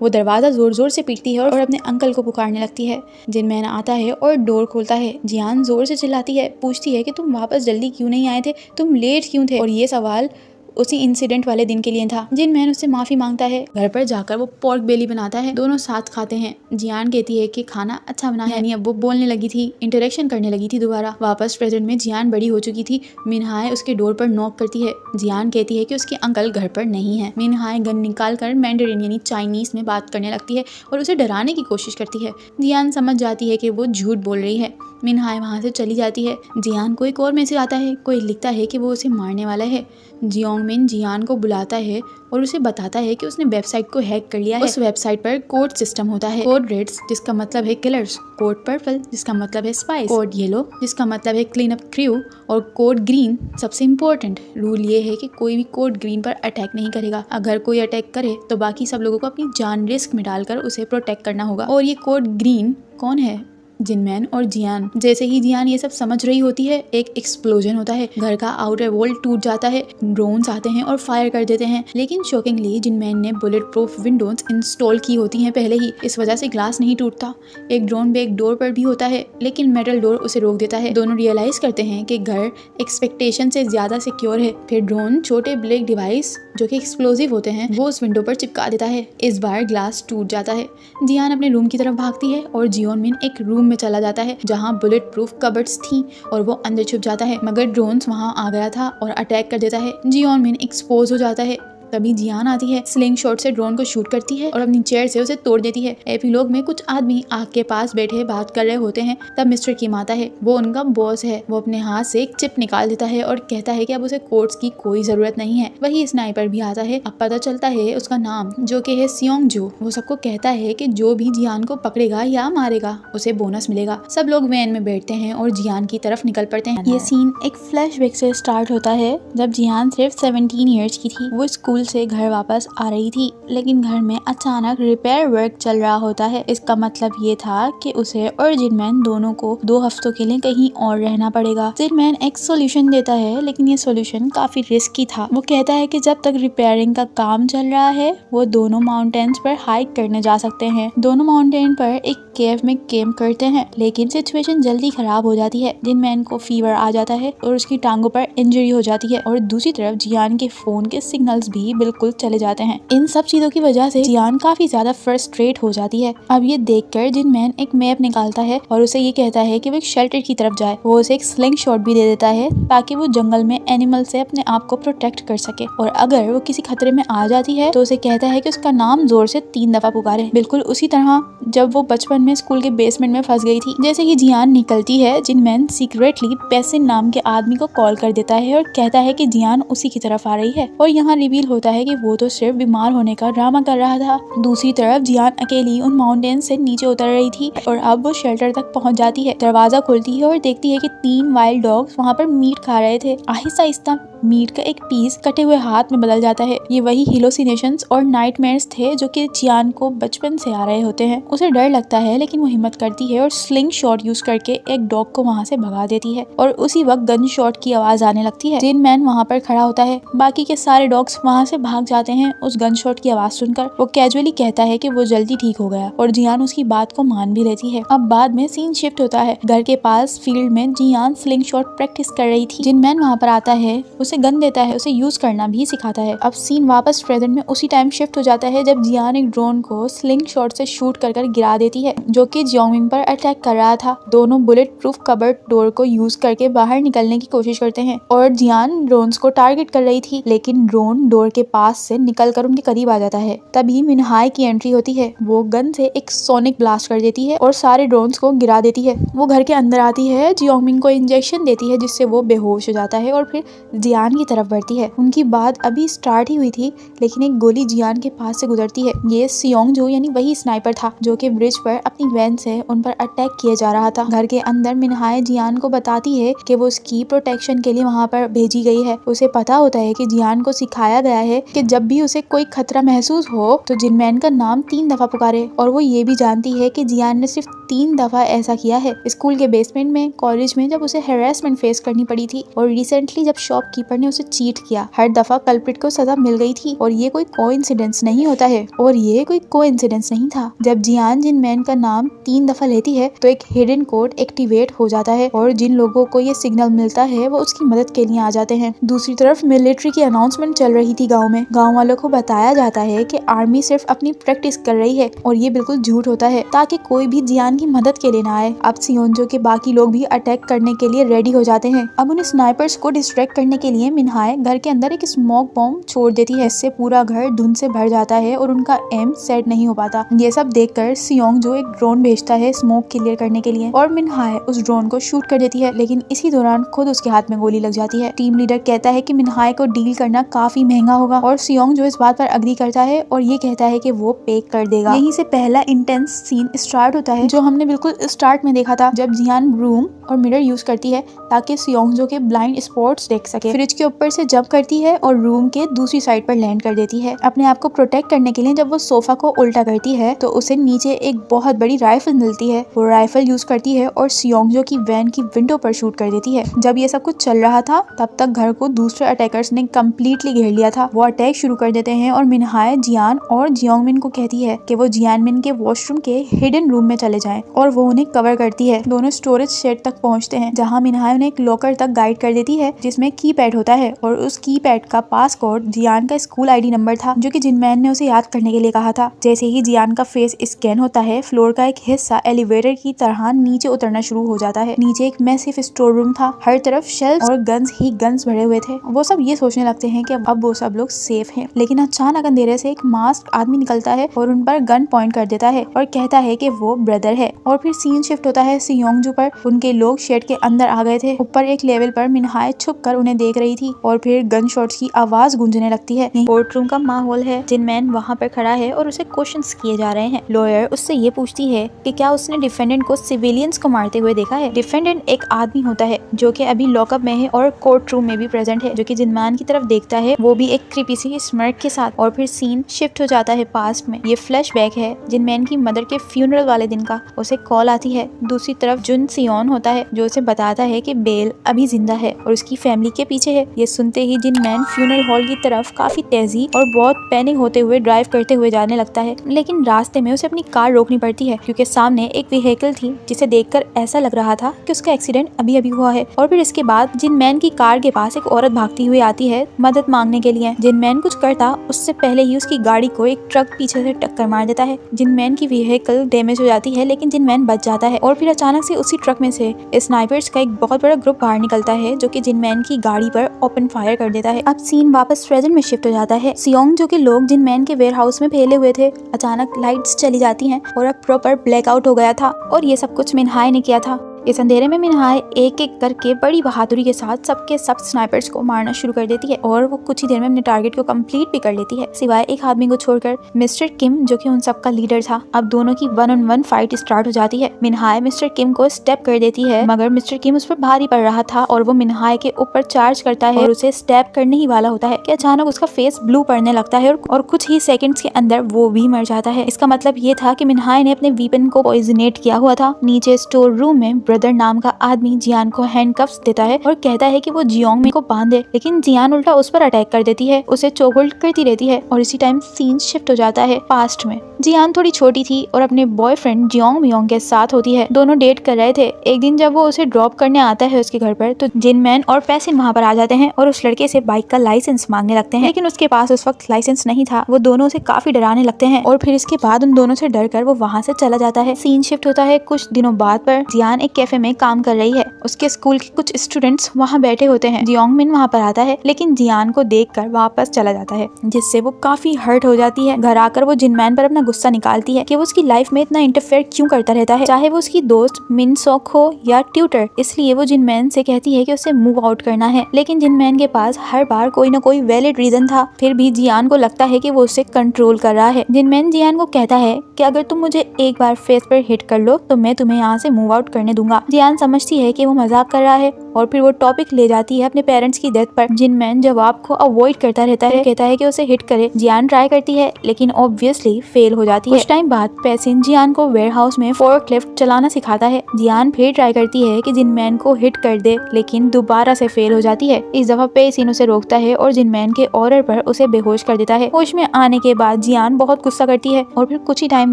वो दरवाजा जोर जोर से पीटती है और अपने अंकल को पुकारने लगती है। जिनमैन आता है और डोर खोलता है। जियान जोर से चिल्लाती है, पूछती है कि तुम वापस जल्दी क्यों नहीं आए थे, तुम लेट क्यों थे। और ये सवाल उसी इंसिडेंट वाले दिन के लिए था। जिनमैन उससे माफी मांगता है। घर पर जाकर वो पोर्क बेली बनाता है। दोनों साथ खाते हैं। जियान कहती है कि खाना अच्छा बना है। यानी अब वो बोलने लगी थी, इंटरेक्शन करने लगी थी दोबारा। वापस प्रेजेंट में जियान बड़ी हो चुकी थी। मिनहाय उसके डोर पर नॉक करती है। जियान कहती है कि उसके अंकल घर पर नहीं है। मिनहाय गन निकाल कर मैंडरिन यानी चाइनीज में बात करने लगती है और उसे डराने की कोशिश करती है। जियान समझ जाती है कि वो झूठ बोल रही है। मिनहाय वहाँ से चली जाती है। जियान को एक और मैसेज आता है। कोई लिखता है कि वो उसे मारने वाला है। जियोंगमिन जियान को बुलाता है और उसे बताता है कि उसने वेबसाइट को हैक कर लिया है। उस वेबसाइट पर कोड सिस्टम होता है। कोड रेड्स जिसका मतलब है किलर्स, कोड पर्पल जिसका मतलब है स्पाइस, कोड येलो जिसका मतलब है क्लीन अप क्रू और कोड ग्रीन सबसे इम्पोर्टेंट रूल ये है कि कोई भी कोड ग्रीन पर अटैक नहीं करेगा। अगर कोई अटैक करे तो बाकी सब लोगों को अपनी जान रिस्क में डालकर उसे प्रोटेक्ट करना होगा। और ये कोड ग्रीन कौन है? जिनमैन और जियान। जैसे ही जियान ये सब समझ रही होती है एक एक्सप्लोजन होता है। घर का आउटर वॉल टूट जाता है। ड्रोन्स आते हैं और फायर कर देते हैं। लेकिन शॉकिंगली जिनमैन ने बुलेट प्रूफ विंडोज इंस्टॉल की होती हैं पहले ही। इस वजह से ग्लास नहीं टूटता। एक ड्रोन बैक डोर पर भी होता है लेकिन मेटल डोर उसे रोक देता है। दोनों रियलाइज करते हैं कि घर एक्सपेक्टेशन से ज्यादा सिक्योर है। फिर ड्रोन छोटे ब्लैक डिवाइस जो कि एक्सप्लोजिव होते हैं वो उस विंडो पर चिपका देता है। इस बार ग्लास टूट जाता है। जियान अपने रूम की तरफ भागती है और जियोनमिन एक रूम में चला जाता है जहां बुलेट प्रूफ कबर्ड्स थी और वो अंदर छुप जाता है। मगर ड्रोन्स वहां आ गया था और अटैक कर देता है। जियोनमिन एक्सपोज हो जाता है। तभी जियान आती है, स्लिंग शॉट से ड्रोन को शूट करती है और अपनी चेयर से उसे तोड़ देती है। एपिलॉग में कुछ आदमी आग के पास बैठे बात कर रहे होते हैं। तब मिस्टर किम आता है। वो उनका बॉस है। वो अपने हाथ से एक चिप निकाल देता है और कहता है कि अब उसे कोड्स की कोई जरूरत नहीं है। वही स्नाइपर भी आता है। अब पता चलता है उसका नाम जो कि है सियोंगजू। वो सबको कहता है कि जो भी जियान को पकड़ेगा या मारेगा उसे बोनस मिलेगा। सब लोग वैन में बैठते हैं और जियान की तरफ निकल पड़ते हैं। ये सीन एक फ्लैशबैक से स्टार्ट होता है जब जियान सिर्फ 17 ईयर्स की थी। वो स्कूल से घर वापस आ रही थी लेकिन घर में अचानक रिपेयर वर्क चल रहा होता है। इसका मतलब ये था कि उसे और जिनमैन दोनों को 2 हफ्तों के लिए कहीं और रहना पड़ेगा। जिनमैन एक सोल्यूशन देता है लेकिन ये सोल्यूशन काफी रिस्की था। वो कहता है कि जब तक रिपेयरिंग का काम चल रहा है वो दोनों माउंटेन्स पर हाइक करने जा सकते हैं। दोनों माउंटेन पर एक केव में कैंप करते हैं लेकिन सिचुएशन जल्दी खराब हो जाती है। जिनमैन को फीवर आ जाता है और उसकी टांगों पर इंजरी हो जाती है और दूसरी तरफ जियान के फोन के सिग्नल्स भी बिल्कुल चले जाते हैं। इन सब चीजों की वजह से जियान काफी ज्यादा फ्रस्ट्रेट हो जाती है। अब ये देखकर जिनमैन एक मैप निकालता है और उसे ये कहता है कि वो एक शेल्टर की तरफ जाए। वो उसे एक स्लिंग शॉट भी दे देता है ताकि वो जंगल में एनिमल से अपने आप को प्रोटेक्ट कर सके और अगर वो किसी खतरे में आ जाती है तो उसे कहता है कि उसका नाम जोर से 3 दफा पुकारे। बिल्कुल उसी तरह जब वो बचपन में स्कूल के बेसमेंट में फंस गई थी। जैसे ही जियान निकलती है जिनमैन सीक्रेटली पेसिन नाम के आदमी को कॉल कर देता है और कहता है कि जियान उसी की तरफ आ रही है और यहाँ रिवील होता है कि वो तो सिर्फ बीमार होने का ड्रामा कर रहा था। दूसरी तरफ जियान अकेली उन माउंटेन से नीचे उतर रही थी और अब वो शेल्टर तक पहुंच जाती है। दरवाजा खोलती है और देखती है कि 3 वाइल्ड डॉग्स वहाँ पर मीट खा रहे थे। आहिस्ता आहिस्ता मीट का एक पीस कटे हुए हाथ में बदल जाता है। ये वही हेलुसिनेशंस और नाइटमेयर्स थे जो कि जियान को बचपन से आ रहे होते हैं। उसे डर लगता है है, लेकिन वो हिम्मत करती है और स्लिंग शॉट यूज करके एक डॉग को वहाँ से भगा देती है और उसी वक्त गन शॉट की आवाज आने लगती है। जिन मैन वहाँ पर खड़ा होता है, बाकी के सारे डॉग्स वहाँ से भाग जाते हैं उस गन शॉट की आवाज सुनकर। वो कैजुअली कहता है कि वो जल्दी ठीक हो गया और जियान उसकी बात को मान भी लेती है। अब बाद में सीन शिफ्ट होता है घर के पास फील्ड में। जियान स्लिंग शॉट प्रैक्टिस कर रही थी। जिन मैन वहाँ पर आता है, उसे गन देता है, उसे यूज करना भी सिखाता है। अब सीन वापस प्रेजेंट में उसी टाइम शिफ्ट हो जाता है जब जियान एक ड्रोन को स्लिंग शॉट से शूट कर गिरा देती है जो कि जियोंगमिन पर अटैक कर रहा था। दोनों बुलेट प्रूफ कबर्ड डोर को यूज करके बाहर निकलने की कोशिश करते हैं और जियान ड्रोन्स को टारगेट कर रही थी, लेकिन ड्रोन डोर के पास से निकलकर उनके करीब आ जाता है। तभी मिनहाय की एंट्री होती है। वो गन से एक सोनिक ब्लास्ट कर देती है और सारे ड्रोन्स को गिरा देती है। वो घर के अंदर आती है, जियोंगमिन को इंजेक्शन देती है जिससे वो बेहोश हो जाता है और फिर जियान की तरफ बढ़ती है। उनकी बात अभी स्टार्ट ही हुई थी, लेकिन एक गोली जियान के पास से गुजरती है। ये सियोंगजो यानी वही स्नाइपर था जो कि ब्रिज पर अपनी वैन से उन पर अटैक किए जा रहा था। घर के अंदर मिनहाय जियान को बताती है कि वो उसकी प्रोटेक्शन के लिए वहाँ पर भेजी गई है। उसे पता होता है कि जियान को सिखाया गया है कि जब भी उसे कोई खतरा महसूस हो तो जिनमैन का नाम 3 दफा पुकारे, और वो ये भी जानती है कि जियान ने सिर्फ 3 दफा ऐसा किया है। स्कूल के बेसमेंट में, कॉलेज में जब उसे हैरेसमेंट फेस करनी पड़ी थी, और रिसेंटली जब शॉपकीपर ने उसे चीट किया। हर दफा कल्प्रिट को सजा मिल गई थी और ये कोई कोइंसिडेंस नहीं होता है। और ये कोई कोइंसिडेंस नहीं था। जब जियान जिनमैन का नाम 3 दफा लेती है तो एक हिडन कोड एक्टिवेट हो जाता है और जिन लोगों को ये सिग्नल मिलता है वो उसकी मदद के लिए आ जाते हैं। दूसरी तरफ मिलिट्री की अनाउंसमेंट चल रही थी गाँव में। गाँव वालों को बताया जाता है कि आर्मी सिर्फ अपनी प्रैक्टिस कर रही है और ये बिल्कुल झूठ होता है ताकि कोई भी जियान की मदद के लिए ना आए। अब सियोंजो के बाकी लोग भी अटैक करने के लिए रेडी हो जाते हैं। अब उन्हें स्नाइपर्स को डिस्ट्रैक्ट करने के लिए मिनहाय घर के अंदर एक स्मोक बॉम्ब छोड़ देती है। इससे पूरा घर धुंध से भर जाता है और उनका एम सेट नहीं हो पाता। ये सब देखकर सियोंगजो एक ड्रोन भेजता है स्मोक क्लियर करने के लिए और मिनहाय उस ड्रोन को शूट कर देती है, लेकिन इसी दौरान खुद उसके हाथ में गोली लग जाती है। टीम लीडर कहता है कि मिनहाय को डील करना काफी महंगा होगा और सियोंगजो इस बात पर अग्री करता है और ये कहता है कि वो पे कर देगा। यहीं से पहला इंटेंस सीन स्टार्ट होता है जो हमने बिल्कुल स्टार्ट में देखा था, जब जियान ब्रूम और मिरर यूज करती है ताकि सियोंगजो के ब्लाइंड स्पॉट्स देख सके। फ्रिज के ऊपर से जंप करती है और रूम के दूसरी साइड पर लैंड कर देती है। अपने आप को प्रोटेक्ट करने के लिए जब वो सोफा को उल्टा करती है तो उसे नीचे एक बहुत बड़ी राइफल मिलती है। वो राइफल यूज करती है और सियोंगजो की वैन की विंडो पर शूट कर देती है। जब ये सब कुछ चल रहा था तब तक घर को दूसरे अटैकर्स ने कम्प्लीटली घेर लिया था। वो अटैक शुरू कर देते हैं और मिनहाय जियान और जियोंगमिन को कहती है कि वो जियानमिन के वॉशरूम के हिडन रूम में चले जाएं और वो उन्हें कवर करती है। दोनों स्टोरेज शेड तक पहुंचते हैं जहां मिनहाय उन्हें एक लॉकर तक गाइड कर देती है जिसमें कीपैड होता है और उस कीपैड का पासकोड जियान का स्कूल आईडी नंबर था जो कि जिनमैन ने उसे याद करने के लिए कहा था। जैसे ही जियान का फेस स्कैन होता है, फ्लोर का एक हिस्सा एलिवेटर की तरह नीचे उतरना शुरू हो जाता है। नीचे एक मैसिव स्टोर रूम था, हर तरफ शेल्फ और गन्स ही गन्स भरे हुए थे। वो सब ये सोचने लगते हैं कि अब वो सब लोग सेफ हैं, लेकिन अचानक अंधेरे से एक मास्क आदमी निकलता है और उन पर गन पॉइंट कर देता है और कहता है कि वो ब्रदर है। और फिर सीन शिफ्ट होता है सियोंगजो पर। उनके लोग शेड के अंदर आ गए थे। ऊपर एक लेवल पर मिनहाय छुप कर उन्हें देख रही थी और फिर गन शॉट्स की आवाज गूंजने लगती है। कोर्ट रूम का माहौल है। जिनमैन वहाँ पर खड़ा है और उसे क्वेश्चंस किए जा रहे हैं। लॉयर उससे ये पूछती है कि क्या उसने डिफेंडेंट को सिविलियंस को मारते हुए देखा है। डिफेंडेंट एक आदमी होता है जो कि अभी लॉकअप में है और कोर्ट रूम में भी प्रेजेंट है, जो कि जिनमैन की तरफ देखता है, वो भी एक क्रीपी सी स्मार्ट के साथ। और फिर सीन शिफ्ट हो जाता है पास्ट में। ये फ्लैशबैक है जिनमैन की मदर के फ्यूनरल वाले दिन का। उसे कॉल आती है। दूसरी तरफ जुन सियोन होता है जो उसे बताता है कि बेल अभी जिंदा है और उसकी फैमिली के पीछे है। ये सुनते ही जिनमैन फ्यूनरल हॉल की तरफ काफी तेजी और बहुत पैनिक होते हुए ड्राइव करते हुए जाने लगता है, लेकिन रास्ते में उसे अपनी कार रोकनी पड़ती है क्योंकि सामने एक व्हीकल थी जिसे देखकर ऐसा लग रहा था कि उसका एक्सीडेंट अभी अभी हुआ है। और फिर इसके बाद जिनमैन की कार के पास एक औरत भागती हुई आती है मदद मांगने के लिए। जिनमैन कुछ करता उससे पहले ही उसकी गाड़ी को एक ट्रक पीछे से टक्कर मार देता है। जिनमैन की व्हीकल डैमेज हो जाती है लेकिन जिनमैन बच जाता है। और फिर अचानक से उसी ट्रक में से स्नाइपर्स का एक बहुत बड़ा ग्रुप बाहर निकलता है जो कि जिनमैन की गाड़ी पर ओपन फायर कर देता है। अब सीन वापस प्रेजेंट में शिफ्ट हो जाता है। सियोंगजो के लोग जिनमैन के वेयर हाउस में फैले हुए थे। अचानक लाइट्स चली जाती हैं और अब प्रॉपर ब्लैकआउट हो गया था और ये सब कुछ मिनहाय ने किया था। इस अंधेरे में मिनहाय एक एक करके बड़ी बहादुरी के साथ सबके सब स्नाइपर्स को मारना शुरू कर देती है और वो कुछ ही देर में अपने टारगेट को कंप्लीट भी कर लेती है, सिवाय एक आदमी को छोड़कर। मिस्टर किम जो कि उन सबका लीडर था, अब दोनों की 1-on-1 फाइट स्टार्ट हो जाती है। मिनहाय मिस्टर किम को स्टेप कर देती है, मगर मिस्टर किम उस पर भारी पड़ रहा था और वो मिनहाय के ऊपर चार्ज करता है और उसे स्टेप करने ही वाला होता है कि अचानक उसका फेस ब्लू पड़ने लगता है और कुछ ही सेकंड्स के अंदर वो भी मर जाता है। इसका मतलब ये था कि मिनहाय ने अपने वीपन को पॉइजनेट किया हुआ था। नीचे स्टोर रूम में ब्रदर नाम का आदमी जियान को हैंडकफ्स देता है और कहता है कि वो जियोंग मिन को बांध दे, लेकिन जियान उल्टा उस पर अटैक कर देती है, उसे चोक होल्ड करती रहती है और इसी टाइम सीन शिफ्ट हो जाता है पास्ट में। जियान थोड़ी छोटी थी और अपने बॉयफ्रेंड जियोंग मियोंग के साथ होती है। दोनों डेट कर रहे थे। एक दिन जब वो उसे ड्रॉप करने आता है उसके घर पर, तो जिनमैन और पैसिन वहाँ पर आ जाते हैं और उस लड़के से बाइक का लाइसेंस मांगने लगते हैं, लेकिन उसके पास उस वक्त लाइसेंस नहीं था। वो दोनों उसे काफी डराने लगते हैं और फिर इसके बाद उन दोनों से डरकर वो वहाँ से चला जाता है। सीन शिफ्ट होता है कुछ दिनों बाद पर। जियान एक कैफे में काम कर रही है। उसके स्कूल के कुछ स्टूडेंट्स वहाँ बैठे होते हैं। जियोंग मिन वहाँ पर आता है, लेकिन जियान को देखकर वापस चला जाता है, जिससे वो काफी हर्ट हो जाती है। घर आकर वो जिनमैन पर अपना गुस्सा निकालती है कि वो उसकी लाइफ में इतना इंटरफेयर क्यों करता रहता है, चाहे वो उसकी दोस्त मिन सोक हो या ट्यूटर। इसलिए वो जिनमैन से कहती है कि उसे मूव आउट करना है, लेकिन जिनमैन के पास हर बार कोई ना कोई वैलिड रीजन था। फिर भी जियान को लगता है कि वो उसे कंट्रोल कर रहा है। जिनमैन जियान को कहता है कि अगर तुम मुझे एक बार फेस पर हिट कर लो तो मैं तुम्हें यहाँ से मूव आउट करने दूंगा। जियान समझती है कि वो मजाक कर रहा है और फिर वो टॉपिक ले जाती है अपने पेरेंट्स की डेथ पर। जिनमैन जवाब को अवॉइड करता रहता है, कहता है कि उसे हिट करे। जियान ट्राई करती है, लेकिन ऑब्वियसली फेल हो जाती है। कुछ टाइम बाद पैसिन जियान को वेयरहाउस में फोर्कलिफ्ट चलाना सिखाता है। जियान फिर ट्राई करती है कि जिनमैन को हिट कर दे, लेकिन दोबारा से फेल हो जाती है। इस दफा पैसिन उसे रोकता है और जिनमैन के ऑर्डर पर उसे बेहोश कर देता है। होश में आने के बाद जियान बहुत गुस्सा करती है और फिर कुछ ही टाइम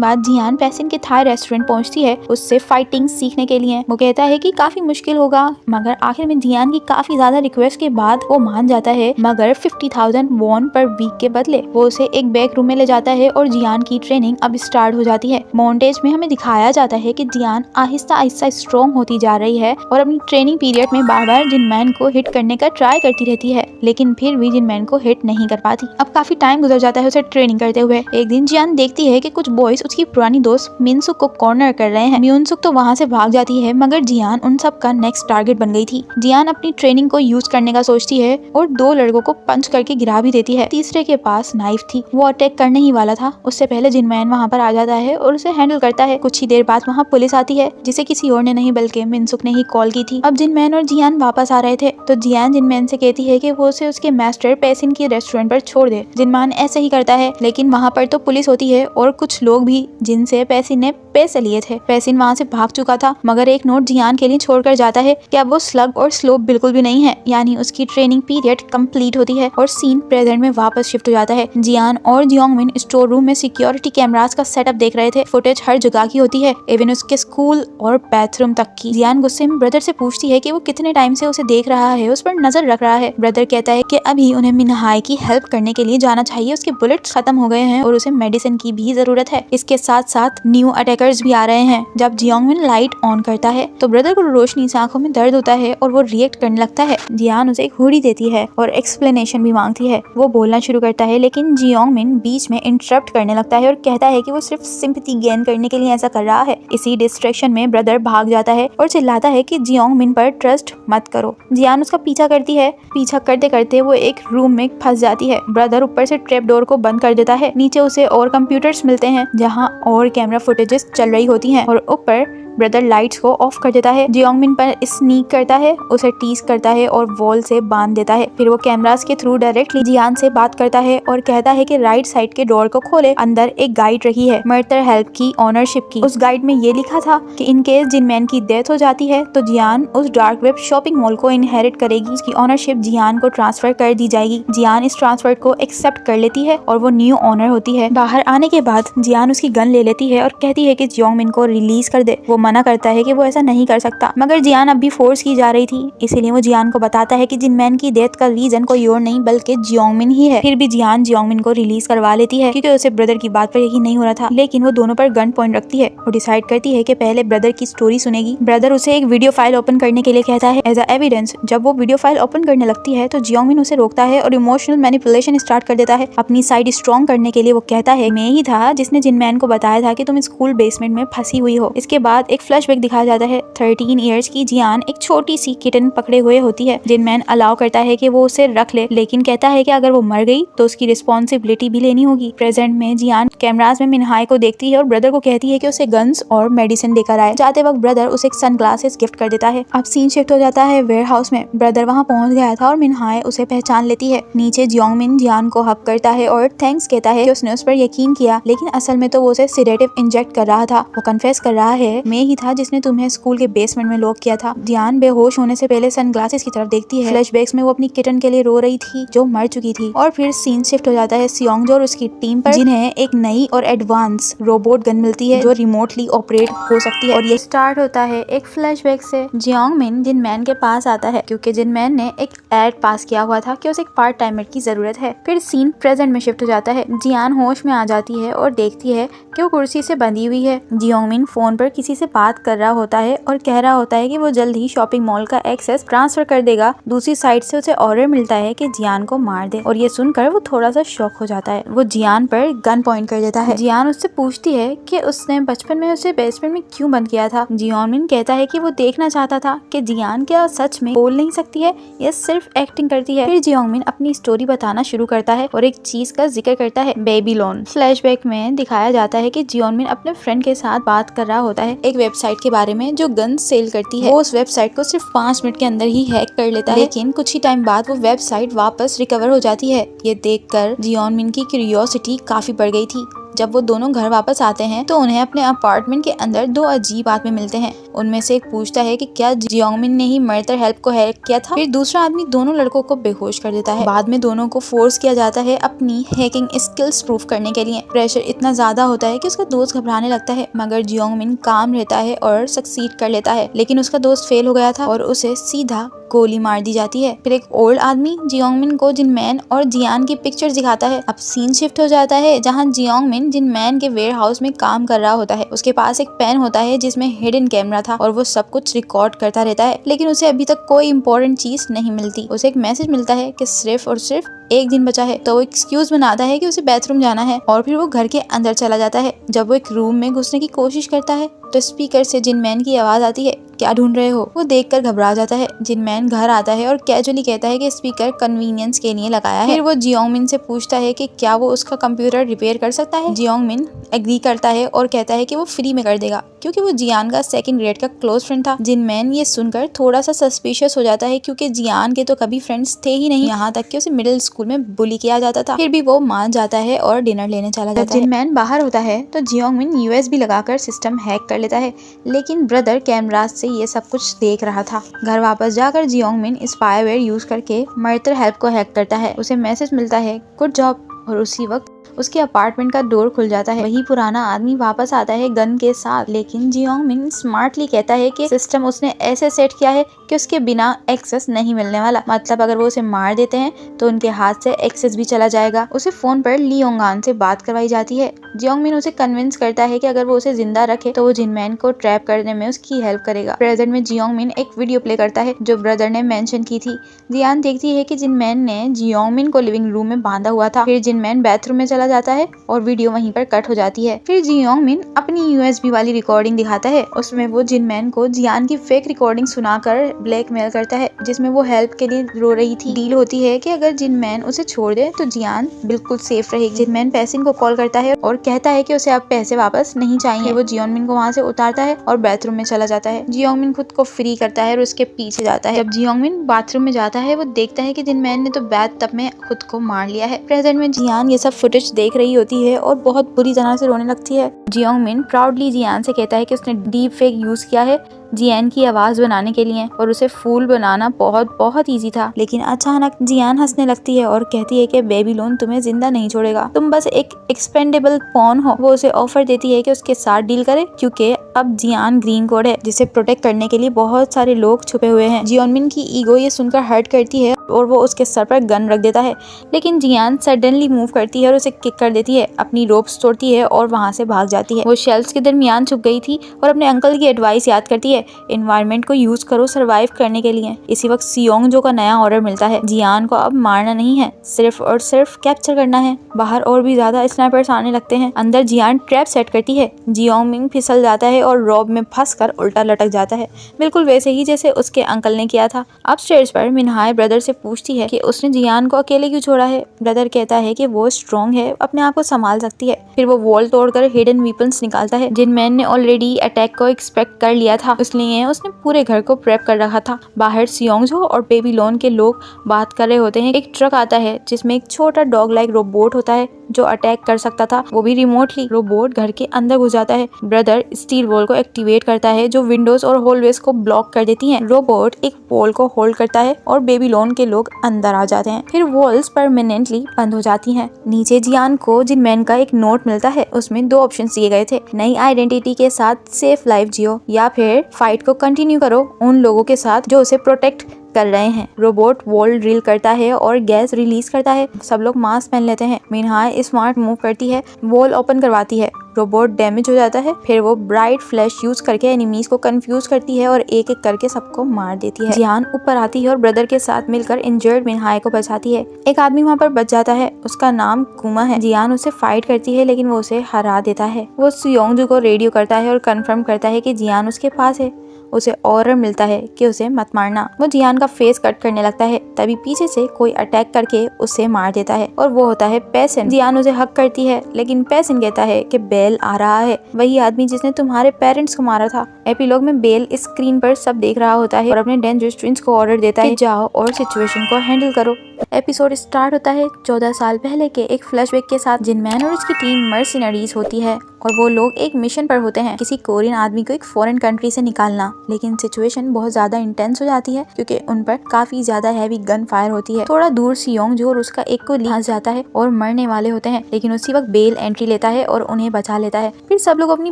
बाद जियान पैसिन के थाई रेस्टोरेंट पहुंचती है उससे फाइटिंग सीखने के लिए। वो कहता है कि काफी मुश्किल होगा, मगर आखिर में जियान की काफी ज्यादा रिक्वेस्ट के बाद वो मान जाता है, मगर 50,000 वॉन पर वीक के बदले। वो उसे एक बैक रूम में ले जाता है और जियान की ट्रेनिंग अब स्टार्ट हो जाती है। मॉन्टेज में हमें दिखाया जाता है कि जियान आहिस्ता आहिस्ता स्ट्रॉन्ग होती जा रही है और अपनी ट्रेनिंग पीरियड में बार बार जिनमैन को हिट करने का ट्राई करती रहती है, लेकिन फिर भी जिनमैन को हिट नहीं कर पाती। अब काफी टाइम गुजर जाता है उसे ट्रेनिंग करते हुए। एक दिन जियान देखती है कि कुछ बॉयज उसकी पुरानी दोस्त मिनसुक को कॉर्नर कर रहे हैं। म्यूनसुक तो वहाँ से भाग जाती है, मगर जियान उन सब का नेक्स्ट टारगेट बन गई थी। जियान अपनी ट्रेनिंग को यूज करने का सोचती है और 2 लड़कों को पंच करके गिरा भी देती है। तीसरे के पास नाइफ थी, वो अटैक करने ही वाला था। उससे पहले जिनमैन वहाँ पर आ जाता है और उसे हैंडल करता है। कुछ ही देर बाद वहाँ पुलिस आती है, जिसे किसी और ने नहीं बल्कि मिनसुक ने ही कॉल की थी। अब जिनमैन और जियान वापस आ रहे थे, तो जियान जिनमैन से कहती है कि वो उसे उसके मास्टर पैसिन के रेस्टोरेंट पर छोड़ दे। जिनमैन ऐसे ही करता है, लेकिन वहाँ पर तो पुलिस होती है और कुछ लोग भी जिनसे पैसिन ने पैसे लिए थे। पैसिन वहाँ से भाग चुका था, मगर एक नोट जियान के लिए छोड़कर जाता है कि अब वो स्लग और स्लोप बिल्कुल भी नहीं है, यानी उसकी ट्रेनिंग पीरियड कंप्लीट होती है और सीन प्रेजेंट में वापस शिफ्ट हो जाता है। जियान और जियोंग मिन स्टोर रूम में सिक्योरिटी कैमरास का सेटअप देख रहे थे। फुटेज हर जगह की होती है, इवन उसके स्कूल और बाथरूम तक की। जियान गुस्से में ब्रदर से पूछती है कि वो कितने टाइम से उसे देख रहा है, उस पर नजर रख रहा है। ब्रदर कहता है कि अभी उन्हें मिनहाय की हेल्प करने के लिए जाना चाहिए, उसके बुलेट्स खत्म हो गए हैं और उसे मेडिसिन की भी जरूरत है। इसके साथ साथ न्यू अटैकर्स भी आ रहे हैं। जब जियोंग मिन लाइट ऑन करता है तो ब्रदर को रोशनी से आंखों में दर्द होता है और वो रिएक्ट करने लगता है। जियान उसे एक हुडी देती है और एक्सप्लेनेशन भी मांगती है। वो बोलना शुरू करता है, लेकिन जियोंग मिन बीच में इंटरप्ट करने लगता है और कहता है कि वो सिर्फ सिंपैथी गेन करने के लिए ऐसा कर रहा है। इसी डिस्ट्रैक्शन में ब्रदर भाग जाता है और चिल्लाता है कि जियोंग मिन पर ट्रस्ट मत करो। जियान उसका पीछा करती है। पीछा करते करते वो एक रूम में फंस जाती है। ब्रदर ऊपर से ट्रैप डोर को बंद कर देता है। नीचे उसे और कंप्यूटर्स मिलते हैं जहाँ और कैमरा फुटेजेस चल रही होती हैं और ऊपर ब्रदर लाइट्स को ऑफ कर देता है। जियोंग मिन पर स्नीक करता है, उसे टीज करता है और वॉल से बांध देता है। फिर वो कैमरास के थ्रू डायरेक्टली जियान से बात करता है और कहता है कि राइट साइड के डोर को खोले। अंदर एक गाइड रही है मर्टर हेल्प की ओनरशिप की। उस गाइड में ये लिखा था कि इन केस जिनमैन की डेथ हो जाती है तो जियान उस डार्क वेब शॉपिंग मॉल को इनहेरिट करेगी। उसकी ओनरशिप जियान को ट्रांसफर कर दी जाएगी। जियान इस ट्रांसफर को एक्सेप्ट कर लेती है और वो न्यू ओनर होती है। बाहर आने के बाद जियान उसकी गन ले लेती है और कहती है कि जियोंग मिन को रिलीज कर दे। वो मना करता है कि वो ऐसा नहीं कर सकता, मगर जियान अब भी फोर्स की जा रही थी, इसीलिए वो जियान को बताता है कि जिनमैन की डेथ का रीजन कोई और नहीं बल्कि जियोंग मिन ही है। फिर भी जियान जियोंग मिन को रिलीज करवा लेती है क्योंकि उसे ब्रदर की बात पर यकीन नहीं हो रहा था, लेकिन वो दोनों पर गन पॉइंट रखती है और डिसाइड करती है कि पहले ब्रदर की स्टोरी सुनेगी। ब्रदर उसे एक वीडियो फाइल ओपन करने के लिए कहता है एज अ एविडेंस। जब वो वीडियो फाइल ओपन करने लगती है तो जियोंग मिन उसे रोकता है और इमोशनल मैनिपुलेशन स्टार्ट कर देता है। अपनी साइड स्ट्रॉन्ग करने के लिए वो कहता है मैं ही था जिसने जिनमैन को बताया था कि तुम स्कूल बेसमेंट में फंसी हुई हो। इसके बाद एक फ्लैशबैक दिखाया जाता जाता है। 13 इयर्स की जियान एक छोटी सी किटन पकड़े हुए होती है। जिनमैन अलाउ करता है कि वो उसे रख ले, लेकिन कहता है कि अगर वो मर गई तो उसकी रिस्पॉन्सिबिलिटी भी लेनी होगी। प्रेजेंट में जियान कैमरास में मिनहाय को देखती है और ब्रदर को कहती है कि उसे गन्स और मेडिसिन लेकर आए। जाते वक्त ब्रदर उसे सनग्लासेस गिफ्ट कर देता है। अब सीन शिफ्ट हो जाता है वेयर हाउस में। ब्रदर वहाँ पहुँच गया था और मिनहाय उसे पहचान लेती है। नीचे जियोंगमिन जियान को हक करता है और थैंक्स कहता है कि उसने उस पर यकीन किया, लेकिन असल में तो वो उसे सिडेटिव इंजेक्ट कर रहा था। वो कन्फेस कर रहा है, मैं ही था जिसने तुम्हें स्कूल के बेसमेंट में लॉक किया था। जियान बेहोश होने से पहले सनग्लासेस की तरफ देखती है। फ्लैशबैक्स में वो अपनी किटन के लिए रो रही थी जो मर चुकी थी। और फिर सीन शिफ्ट हो जाता है सियोंगजो और उसकी टीम पर, जिन्हें एक नई और एडवांस रोबोट गन मिलती है जो रिमोटली ऑपरेट हो सकती है। और ये स्टार्ट होता है एक फ्लैशबैक से। जियोंगमिन जिनमैन के पास आता है क्योंकि जिनमैन ने एक एड पास किया हुआ था कि उसे एक पार्ट टाइमर की जरूरत है। फिर सीन प्रेजेंट में शिफ्ट हो जाता है। जियान होश में आ जाती है और देखती है कि वो कुर्सी से बंधी हुई है। जियोंगमिन फोन पर किसी से बात कर रहा होता है और कह रहा होता है कि वो जल्द ही शॉपिंग मॉल का एक्सेस ट्रांसफर कर देगा। दूसरी साइड से उसे ऑर्डर मिलता है कि जियान को मार दे और ये सुनकर वो थोड़ा सा शॉक हो जाता है। वो जियान पर गन पॉइंट कर देता है। जियान उससे पूछती है कि उसने बचपन में उसे बेसमेंट में क्यों बंद किया था। जियोंगमिन कहता है कि वो देखना चाहता था कि जियान क्या सच में बोल नहीं सकती है या सिर्फ एक्टिंग करती है। फिर जियोंगमिन अपनी स्टोरी बताना शुरू करता है और एक चीज का जिक्र करता है, बेबीलोन। फ्लैशबैक में दिखाया जाता है कि जियोंगमिन अपने फ्रेंड के साथ बात कर रहा होता है एक वेबसाइट के बारे में जो गन सेल करती है। वो उस वेबसाइट को सिर्फ 5 मिनट के अंदर ही हैक कर लेता है, लेकिन कुछ ही टाइम बाद वो वेबसाइट वापस रिकवर हो जाती है। ये देखकर जियोंगमिन की क्यूरियोसिटी काफी बढ़ गई थी। जब वो दोनों घर वापस आते हैं तो उन्हें अपने अपार्टमेंट के अंदर 2 अजीब आदमी मिलते हैं। उनमें से एक पूछता है कि क्या जियोंगमिन ने ही मर्डर हेल्प को हैक किया था। फिर दूसरा आदमी दोनों लड़कों को बेहोश कर देता है। बाद में दोनों को फोर्स किया जाता है अपनी हैकिंग स्किल्स प्रूफ करने के लिए। प्रेशर इतना ज्यादा होता है कि उसका दोस्त घबराने लगता है, मगर जियोंगमिन काम रहता है और सक्सीड कर लेता है। लेकिन उसका दोस्त फेल हो गया था और उसे सीधा गोली मार दी जाती है। फिर एक ओल्ड आदमी जियोंगमिन को जिनमैन और जियान की पिक्चर दिखाता है। अब सीन शिफ्ट हो जाता है जहां जियोंगमिन जिनमैन के वेयर हाउस में काम कर रहा होता है। उसके पास एक पेन होता है जिसमें हिडन कैमरा था और वो सब कुछ रिकॉर्ड करता रहता है, लेकिन उसे अभी तक कोई इम्पोर्टेंट चीज नहीं मिलती। उसे एक मैसेज मिलता है कि सिर्फ और सिर्फ एक दिन बचा है, तो वो एक्सक्यूज बनाता है कि उसे बाथरूम जाना है और फिर वो घर के अंदर चला जाता है। जब वो एक रूम में घुसने की कोशिश करता है तो स्पीकर से जिनमैन की आवाज आती है, क्या ढूंढ रहे हो। वो देखकर घबरा जाता है। जिनमैन घर आता है और कैजुअली कहता है कि स्पीकर कन्वीनियंस के लिए लगाया है। फिर वो जियोंगमिन से पूछता है कि क्या वो उसका कंप्यूटर रिपेयर कर सकता है। जियोंगमिन एग्री करता है और कहता है कि वो फ्री में कर देगा क्योंकि वो जियान का सेकंड ग्रेड का क्लोज फ्रेंड था। जिनमैन ये सुनकर थोड़ा सा सस्पिशियस हो जाता है क्योंकि जियान के तो कभी फ्रेंड्स थे ही नहीं, यहाँ तक कि उसे मिडिल स्कूल में बुली किया जाता था। फिर भी वो मान जाता है और डिनर लेने चला जाता है। जिनमैन बाहर होता है तो जियोंगमिन यूएसबी लगाकर सिस्टम हैक कर लेता है, लेकिन ब्रदर कैमरास से ये सब कुछ देख रहा था। घर वापस जाकर जियोंगमिन स्पाईवेयर यूज करके मर्डर हेल्प को हैक करता है। उसे मैसेज मिलता है, गुड जॉब, और उसी वक्त उसके अपार्टमेंट का डोर खुल जाता है। वही पुराना आदमी वापस आता है गन के साथ, लेकिन जियोंगमिन स्मार्टली कहता है कि सिस्टम उसने ऐसे सेट किया है कि उसके बिना एक्सेस नहीं मिलने वाला। मतलब अगर वो उसे मार देते हैं तो उनके हाथ से एक्सेस भी चला जाएगा। उसे फोन पर ली योंगान से बात करवाई जाती है। जियोंगमिन उसे कन्विंस करता है कि अगर वो उसे जिंदा रखे तो वो जिनमैन को ट्रैप करने में उसकी हेल्प करेगा। प्रेजेंट में जियोंगमिन एक वीडियो प्ले करता है जो ब्रदर ने मेंशन की थी। जियान देखती है कि जिनमैन ने जियोंगमिन को लिविंग रूम में बांधा हुआ था। फिर जिनमैन बाथरूम में चला जाता है और वीडियो वहीं पर कट हो जाती है। फिर जियोंगमिन अपनी यूएसबी वाली रिकॉर्डिंग दिखाता है। उसमें वो जिनमैन को जियान की फेक रिकॉर्डिंग सुनाकर ब्लैकमेल करता है, जिसमें वो हेल्प के लिए रो रही थी। डील होती है कि अगर जिनमैन उसे छोड़ दे तो जियान बिल्कुल सेफ रहेगी। जिनमैन पैसिन को कॉल करता है और कहता है कि उसे अब पैसे वापस नहीं चाहिए। वो जियोंगमिन को वहाँ से उतारता है और बाथरूम में चला जाता है। जियोंगमिन खुद को फ्री करता है और उसके पीछे जाता है। जब जियोंगमिन बाथरूम में जाता है वो देखता है कि जिनमैन ने तो बाथटब में खुद को मार लिया है। प्रेजेंट में जियान ये सब फुटेज देख रही होती है और बहुत बुरी तरह से रोने लगती है। जियोंगमिन प्राउडली जियान से कहता है कि उसने डीप फेक यूज किया है जियान की आवाज बनाने के लिए और उसे फूल बनाना बहुत इजी था। लेकिन अचानक जियान हंसने लगती है और कहती है कि बेबीलोन तुम्हें जिंदा नहीं छोड़ेगा, तुम बस एक एक्सपेंडेबल पॉन हो। वो उसे ऑफर देती है कि उसके साथ डील करे क्योंकि अब जियान ग्रीन कोड है जिसे प्रोटेक्ट करने के लिए बहुत सारे लोग छुपे हुए हैं। जियोंगमिन की ईगो ये सुनकर हर्ट करती है और वो उसके सर पर गन रख देता है, लेकिन जियान सडनली मूव करती है और उसे किक कर देती है, अपनी रोप्स तोड़ती है और वहाँ से भाग जाती है। वो शेल्फ्स के दरमियान छुप गई थी और अपने अंकल की एडवाइस याद करती है, एनवायरनमेंट को यूज करो सर्वाइव करने के लिए। इसी वक्त सियोंग जो का नया ऑर्डर मिलता है, जियान को अब मारना नहीं है, सिर्फ और सिर्फ कैप्चर करना है। बाहर और भी ज्यादा स्नाइपर्स आने लगते हैं। अंदर जियान ट्रैप सेट करती है, जियोंग मिंग फिसल जाता है और रॉब में फंसकर उल्टा लटक जाता है, बिल्कुल वैसे ही जैसे उसके अंकल ने किया था। अपस्टेयर्स पर मिनहाय ब्रदर से पूछती है कि उसने जियान को अकेले क्यों छोड़ा है। ब्रदर कहता है कि वो स्ट्रॉन्ग है, अपने आप को संभाल सकती है। फिर वो वॉल तोड़कर हिडन वेपन्स निकालता है। जिनमैन ने ऑलरेडी अटैक को एक्सपेक्ट कर लिया था, इसलिए उसने पूरे घर को प्रेप कर रखा था। बाहर सियोंगजो और बेबीलोन के लोग बात कर रहे होते हैं। एक ट्रक आता है जिसमें एक छोटा डॉग लाइक रोबोट होता है जो अटैक कर सकता था, वो भी रिमोटली। रोबोट घर के अंदर घुस जाता है। ब्रदर स्टील वॉल को एक्टिवेट करता है जो विंडोज और हॉलवेज को ब्लॉक कर देती हैं। रोबोट एक वॉल को होल्ड करता है और बेबीलोन के लोग अंदर आ जाते हैं। फिर वॉल्स परमानेंटली बंद हो जाती हैं। नीचे जियान को जिनमैन का एक नोट मिलता है, उसमें 2 ऑप्शन दिए गए थे, नई आइडेंटिटी के साथ सेफ लाइफ जियो या फिर फाइट को कंटिन्यू करो उन लोगों के साथ जो उसे प्रोटेक्ट कर रहे हैं। रोबोट वॉल ड्रिल करता है और गैस रिलीज करता है। सब लोग मास्क पहन लेते हैं। मिनहाय स्मार्ट मूव करती है, वॉल ओपन करवाती है। रोबोट डैमेज हो जाता है। फिर वो ब्राइट फ्लैश यूज करके एनिमीज को कंफ्यूज करती है और एक एक करके सबको मार देती है। जियान ऊपर आती है और ब्रदर के साथ मिलकर इंजर्ड मिनहाय को बचाती है। एक आदमी वहाँ पर बच जाता है, उसका नाम कुमा है। जियान उसे फाइट करती है लेकिन वो उसे हरा देता है। वो सियोंगजू को रेडियो करता है और कंफर्म करता है कि जियान उसके पास है। उसे ऑर्डर मिलता है कि उसे मत मारना। वो जियान का फेस कट करने लगता है, तभी पीछे से कोई अटैक करके उसे मार देता है और वो होता है पैसन। जियान उसे हक करती है लेकिन पैसन कहता है कि बेल आ रहा है, वही आदमी जिसने तुम्हारे पेरेंट्स को मारा था। एपिलॉग में बेल स्क्रीन पर सब देख रहा होता है और अपने डेंजरस ट्विंस को ऑर्डर देता है कि जाओ और सिचुएशन को हैंडल करो। एपिसोड स्टार्ट होता है 14 साल पहले के एक फ्लैशबैक के साथ। जिनमैन और उसकी टीम मर्सिनरीज होती है और वो लोग एक मिशन पर होते हैं, किसी कोरियन आदमी को एक फॉरेन कंट्री से निकालना। लेकिन सिचुएशन बहुत ज्यादा इंटेंस हो जाती है क्योंकि उन पर काफी ज्यादा हैवी गन फायर होती है। थोड़ा दूर सियोंगजो और उसका एक को लिहाज जाता है और मरने वाले होते हैं, लेकिन उसी वक्त बेल एंट्री लेता है और उन्हें बचा लेता है। फिर सब लोग अपनी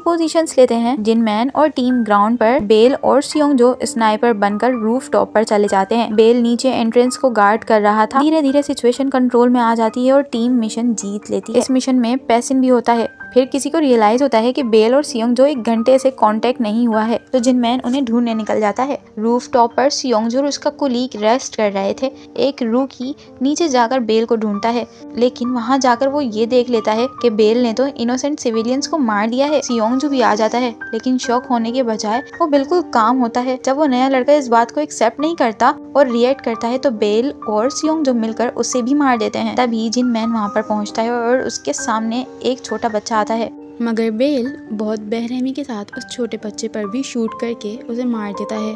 पोजीशंस लेते हैं। जिनमैन और टीम ग्राउंड पर, बेल और सियोंगजो स्नाइपर बनकर रूफ टॉप पर चले जाते हैं। बेल नीचे एंट्रेंस को गार्ड कर रहा था। धीरे धीरे सिचुएशन कंट्रोल में आ जाती है और टीम मिशन जीत लेती है। इस मिशन में पैसन भी होता है। फिर किसी को रियलाइज होता है कि बेल और सियोंगजो 1 घंटे से कांटेक्ट नहीं हुआ है, तो जिनमैन उन्हें ढूंढने निकल जाता है। रूफ टॉप पर सियोंगजो और उसका कुलीग रेस्ट कर रहे थे। एक रूकी नीचे जाकर बेल को ढूंढता है, लेकिन वहां जाकर वो ये देख लेता है कि बेल ने तो इनोसेंट सिविलियंस को मार दिया है। सियोंगजो भी आ जाता है, लेकिन शॉक होने के बजाय वो बिल्कुल काम होता है। जब वो नया लड़का इस बात को एक्सेप्ट नहीं करता और रिएक्ट करता है, तो बेल और सियोंगजो मिलकर उसे भी मार देते हैं। तभी जिनमैन वहाँ पर पहुँचता है और उसके सामने एक छोटा बच्चा आता है, मगर बेल बहुत बेरहमी के साथ उस छोटे बच्चे पर भी शूट करके उसे मार देता है।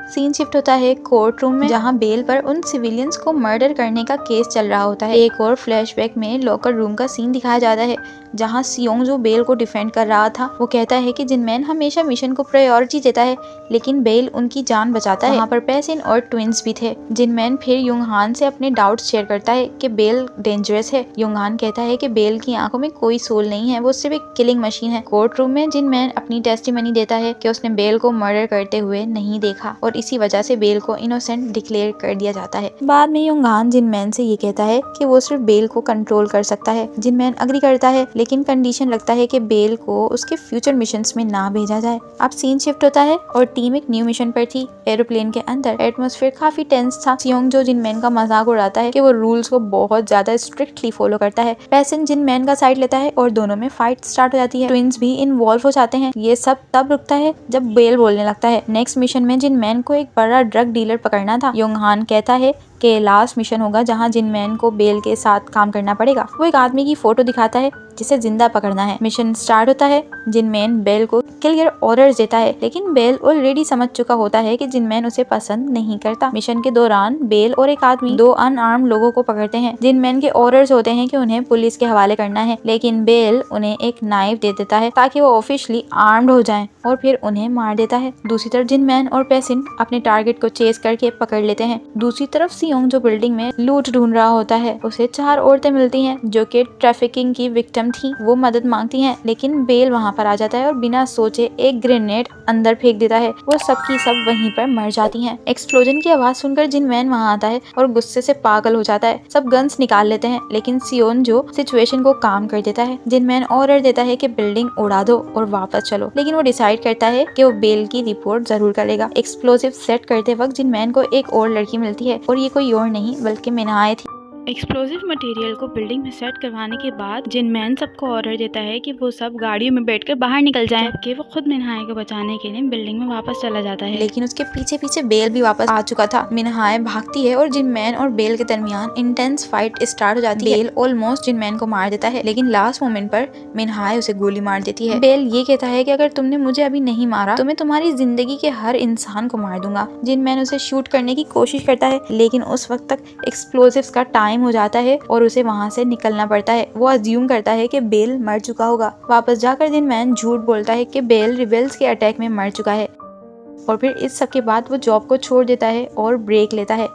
सीन शिफ्ट होता है कोर्ट रूम में, जहाँ बेल पर उन सिविलियंस को मर्डर करने का केस चल रहा होता है। एक और फ्लैशबैक में लॉकर रूम का सीन दिखाया जाता है, जहाँ सियोंगजो बेल को डिफेंड कर रहा था। वो कहता है कि जिनमैन हमेशा मिशन को प्रायोरिटी देता है, लेकिन बेल उनकी जान बचाता है। वहाँ पर पैसन और ट्विंस भी थे। जिनमैन फिर युंगहान से अपने डाउट्स शेयर करता है कि बेल डेंजरस है। युंगहान कहता है कि बेल की आंखों में कोई सोल नहीं है, वो सिर्फ एक किलिंग मशीन है। कोर्ट रूम में जिनमैन अपनी टेस्टिमनी देता है कि उसने बेल को मर्डर करते हुए नहीं देखा और इसी वजह से बेल को इनोसेंट डिक्लेयर कर दिया जाता है। बाद में युंगहान जिनमैन से ये कहता है कि वो सिर्फ बेल को कंट्रोल कर सकता है। जिनमैन अग्री करता है, लेकिन कंडीशन रखता है कि बेल को उसके फ्यूचर मिशंस में ना भेजा जाए। अब सीन शिफ्ट होता है और टीम एक न्यू मिशन पर थी। एरोप्लेन के अंदर एटमॉस्फेयर काफी टेंस था। सियोंगजो जिनमैन का मजाक उड़ाता है कि वो रूल्स को बहुत ज्यादा स्ट्रिक्टली फॉलो करता है। पैसन जिनमैन का साइड लेता है और दोनों में फाइट स्टार्ट हो जाती है। ट्विंस भी इन्वॉल्व हो जाते हैं। ये सब तब रुकता है जब बेल बोलने लगता है। नेक्स्ट मिशन में जिनमैन को एक बड़ा ड्रग डीलर पकड़ना था। युंगहान कहता है कि लास्ट मिशन होगा जहां जिनमैन को बेल के साथ काम करना पड़ेगा। वो एक आदमी की फोटो दिखाता है जिसे जिंदा पकड़ना है। मिशन स्टार्ट होता है। जिनमैन बेल को क्लियर ऑर्डर्स देता है, लेकिन बेल ऑलरेडी समझ चुका होता है कि जिनमैन उसे पसंद नहीं करता। मिशन के दौरान बेल और एक आदमी 2 अनआर्म्ड लोगों को पकड़ते हैं। जिनमैन के ऑर्डर्स होते हैं कि उन्हें पुलिस के हवाले करना है, लेकिन बेल उन्हें एक नाइफ दे देता है ताकि वो ऑफिशियली आर्म्ड हो जाएं और फिर उन्हें मार देता है। दूसरी तरफ जिनमैन और पैसन अपने टारगेट को चेस करके पकड़ लेते हैं। दूसरी तरफ सियोंग जो बिल्डिंग में लूट ढूंढ रहा होता है, उसे 4 औरतें मिलती हैं जो कि ट्रैफिकिंग की विक्टिम थी। वो मदद मांगती हैं, लेकिन बेल वहाँ पर आ जाता है और बिना सोचे एक ग्रेनेड अंदर फेंक देता है। वो सबकी सब वहीं पर मर जाती हैं। एक्सप्लोजन की आवाज सुनकर जिन मैन वहाँ आता है और गुस्से से पागल हो जाता है। सब गन्स निकाल लेते हैं, लेकिन सियोन जो सिचुएशन को काम कर देता है। जिन मैन ऑर्डर देता है कि बिल्डिंग उड़ा दो और वापस चलो, लेकिन वो डिसाइड करता है कि वो बेल की रिपोर्ट जरूर करेगा। एक्सप्लोसिव सेट करते वक्त जिन मैन को एक और लड़की मिलती है और ये कोई और नहीं बल्कि मिनहाए थी। एक्सप्लोजिव मटेरियल को बिल्डिंग में सेट करवाने के बाद जिन मैन सबको ऑर्डर देता है कि वो सब गाड़ियों में बैठकर बाहर निकल जाएं, जबकि वो खुद मिनहाए को बचाने के लिए बिल्डिंग में वापस चला जाता है। लेकिन उसके पीछे पीछे बेल भी वापस आ चुका था। मिनहाए भागती है और जिन मैन और बेल के दरमियान इंटेंस फाइट स्टार्ट हो जाती है। बेल ऑलमोस्ट जिन मैन को मार देता है, लेकिन लास्ट मोमेंट पर मिनहाए उसे गोली मार देती है। बेल ये कहता है कि अगर तुमने मुझे अभी नहीं मारा तो मैं तुम्हारी जिंदगी के हर इंसान को मार दूंगा। जिन मैन उसे शूट करने की कोशिश करता है, लेकिन उस वक्त तक एक्सप्लोजिव्स का टाइम हो जाता है और उसे वहाँ से निकलना पड़ता है। वो अज्यूम करता है कि बेल मर चुका होगा। वापस जाकर जिन मैन झूठ बोलता है कि बेल रिबेल्स के अटैक में मर चुका है और फिर इस सब के बाद वो जॉब को छोड़ देता है और ब्रेक लेता है।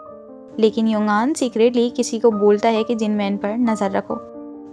लेकिन योंगान सीक्रेटली किसी को बोलता है कि जिन मैन पर नजर रखो।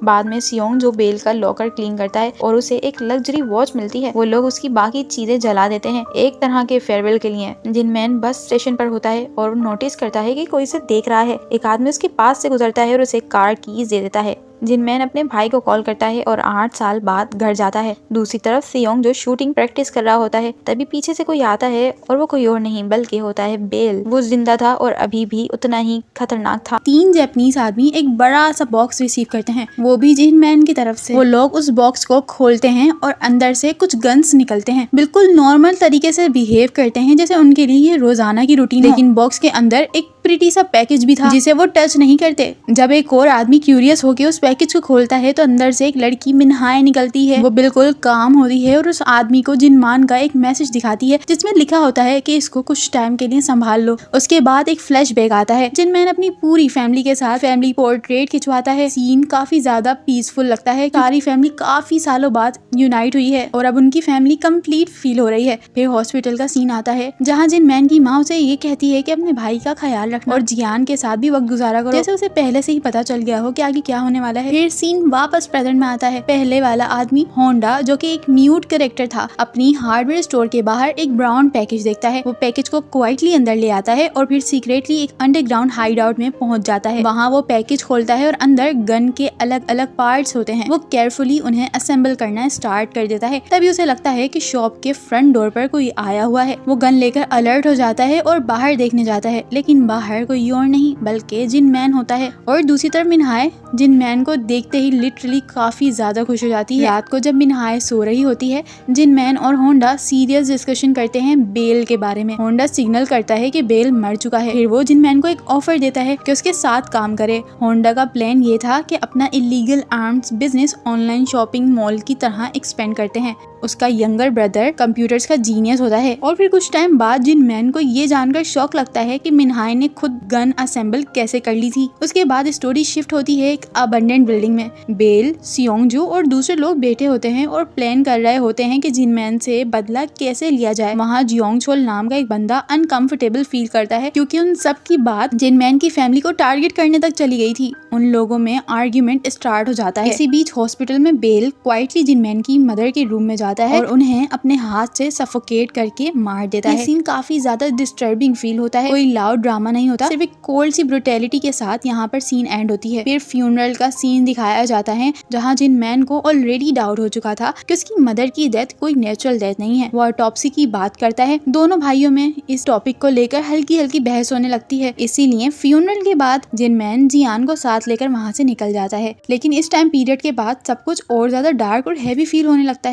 बाद में सियोंग जो बेल का लॉकर क्लीन करता है और उसे एक लग्जरी वॉच मिलती है। वो लोग उसकी बाकी चीजें जला देते हैं, एक तरह के फेयरवेल के लिए। जिन मैन बस स्टेशन पर होता है और नोटिस करता है कि कोई उसे देख रहा है। एक आदमी उसके पास से गुजरता है और उसे कार कीज दे देता है। जिन मैन अपने भाई को कॉल करता है और 8 साल बाद घर जाता है। दूसरी तरफ सियोंग जो शूटिंग प्रैक्टिस कर रहा होता है, तभी पीछे से कोई आता है और वो कोई और नहीं बल्कि होता है बेल। वो जिंदा था और अभी भी उतना ही खतरनाक था। 3 जापानीज आदमी एक बड़ा सा बॉक्स रिसीव करते हैं, वो भी जिन मैन की तरफ से। वो लोग उस बॉक्स को खोलते हैं और अंदर से कुछ गन्स निकलते हैं। बिल्कुल नॉर्मल तरीके से बिहेव करते हैं जैसे उनके लिए ये रोजाना की रूटीन है। लेकिन बॉक्स के अंदर एक प्रीटी सा पैकेज भी था जिसे वो टच नहीं करते। जब एक और आदमी क्यूरियस होके उस पैकेज को खोलता है तो अंदर से एक लड़की मिनहाए निकलती है। वो बिल्कुल काम होती है और उस आदमी को जिन मान का एक मैसेज दिखाती है जिसमें लिखा होता है कि इसको कुछ टाइम के लिए संभाल लो। उसके बाद एक फ्लैशबैक आता है। जिन मैन अपनी पूरी फैमिली के साथ फैमिली पोर्ट्रेट खिंचवाता है। सीन काफी ज्यादा पीसफुल लगता है। सारी फैमिली काफी सालों बाद यूनाइट हुई है और अब उनकी फैमिली कंप्लीट फील हो रही है। फिर हॉस्पिटल का सीन आता है जहाँ जिन मैन की माँ उसे ये कहती है कि अपने भाई का ख्याल रखना और जियान के साथ भी वक्त गुजारा करो, जैसे उसे पहले से ही पता चल गया हो कि आगे क्या होने वाला है। फिर सीन वापस प्रेजेंट में आता है। पहले वाला आदमी होंडा जो कि एक म्यूट कैरेक्टर था, अपनी हार्डवेयर स्टोर के बाहर एक ब्राउन पैकेज देखता है। वो पैकेज को क्वाइटली अंदर ले आता है और फिर सीक्रेटली एक अंडरग्राउंड हाइड आउट में पहुंच जाता है। वहाँ वो पैकेज खोलता है और अंदर गन के अलग अलग पार्ट्स होते हैं। वो केयरफुली उन्हें असेंबल करना स्टार्ट कर देता है। तभी उसे लगता है कि शॉप के फ्रंट डोर पर कोई आया हुआ है। वो गन लेकर अलर्ट हो जाता है और बाहर देखने जाता है, लेकिन बाहर कोई और नहीं बल्कि जिन मैन होता है। और दूसरी तरफ मिनहाए जिन मैन को देखते ही लिटरली काफी ज्यादा खुश हो जाती है। रात को जब मिनहाए सो रही होती है, जिन मैन और होंडा सीरियस डिस्कशन करते हैं बेल के बारे में। होंडा सिग्नल करता है कि बेल मर चुका है। फिर वो जिन मैन को एक ऑफर देता है कि उसके साथ काम करे। होंडा का प्लान ये था कि अपना illegal arms business online shopping mall की तरह एक्सपेंड करते हैं। उसका यंगर ब्रदर कंप्यूटर्स का जीनियस होता है। और फिर कुछ टाइम बाद जिन मैन को ये जानकर शौक लगता है कि मिनहाए ने खुद गन असेंबल कैसे कर ली थी। उसके बाद स्टोरी शिफ्ट होती है एक अबंडेंट बिल्डिंग में। बेल, सियोंगजू और दूसरे लोग बैठे होते हैं और प्लान कर रहे होते हैं कि जिन मैन से बदला कैसे लिया जाए। वहाँ जियोंगचोल नाम का एक बंदा अनकंफर्टेबल फील करता है क्योंकि उन सब की बात जिन मैन की फैमिली को टारगेट करने तक चली गई थी। उन लोगों में आर्ग्यूमेंट स्टार्ट हो जाता है। इसी बीच हॉस्पिटल में बेल क्वाइटली जिन मैन की मदर के रूम में जाता है और उन्हें अपने हाथ से सफोकेट करके मार देता है। सीन काफी ज्यादा डिस्टर्बिंग फील होता है। कोई लाउड ड्रामा नहीं होता, सिर्फ एक कोल्ड सी ब्रुटैलिटी के साथ यहाँ पर सीन एंड होती है। फिर फ्यूनरल का सीन दिखाया जाता है जहाँ जिन मैन को ऑलरेडी डाउट हो चुका था कि उसकी मदर की डेथ कोई नेचुरल डेथ नहीं है। वो ऑटोप्सी की बात करता है। दोनों भाइयों में इस टॉपिक को लेकर हल्की हल्की बहस होने लगती है। इसीलिए फ्यूनरल के बाद जिन मैन जियान को साथ लेकर वहाँ से निकल जाता है। लेकिन इस टाइम पीरियड के बाद सब कुछ और ज्यादा डार्क और हैवी फील होने लगता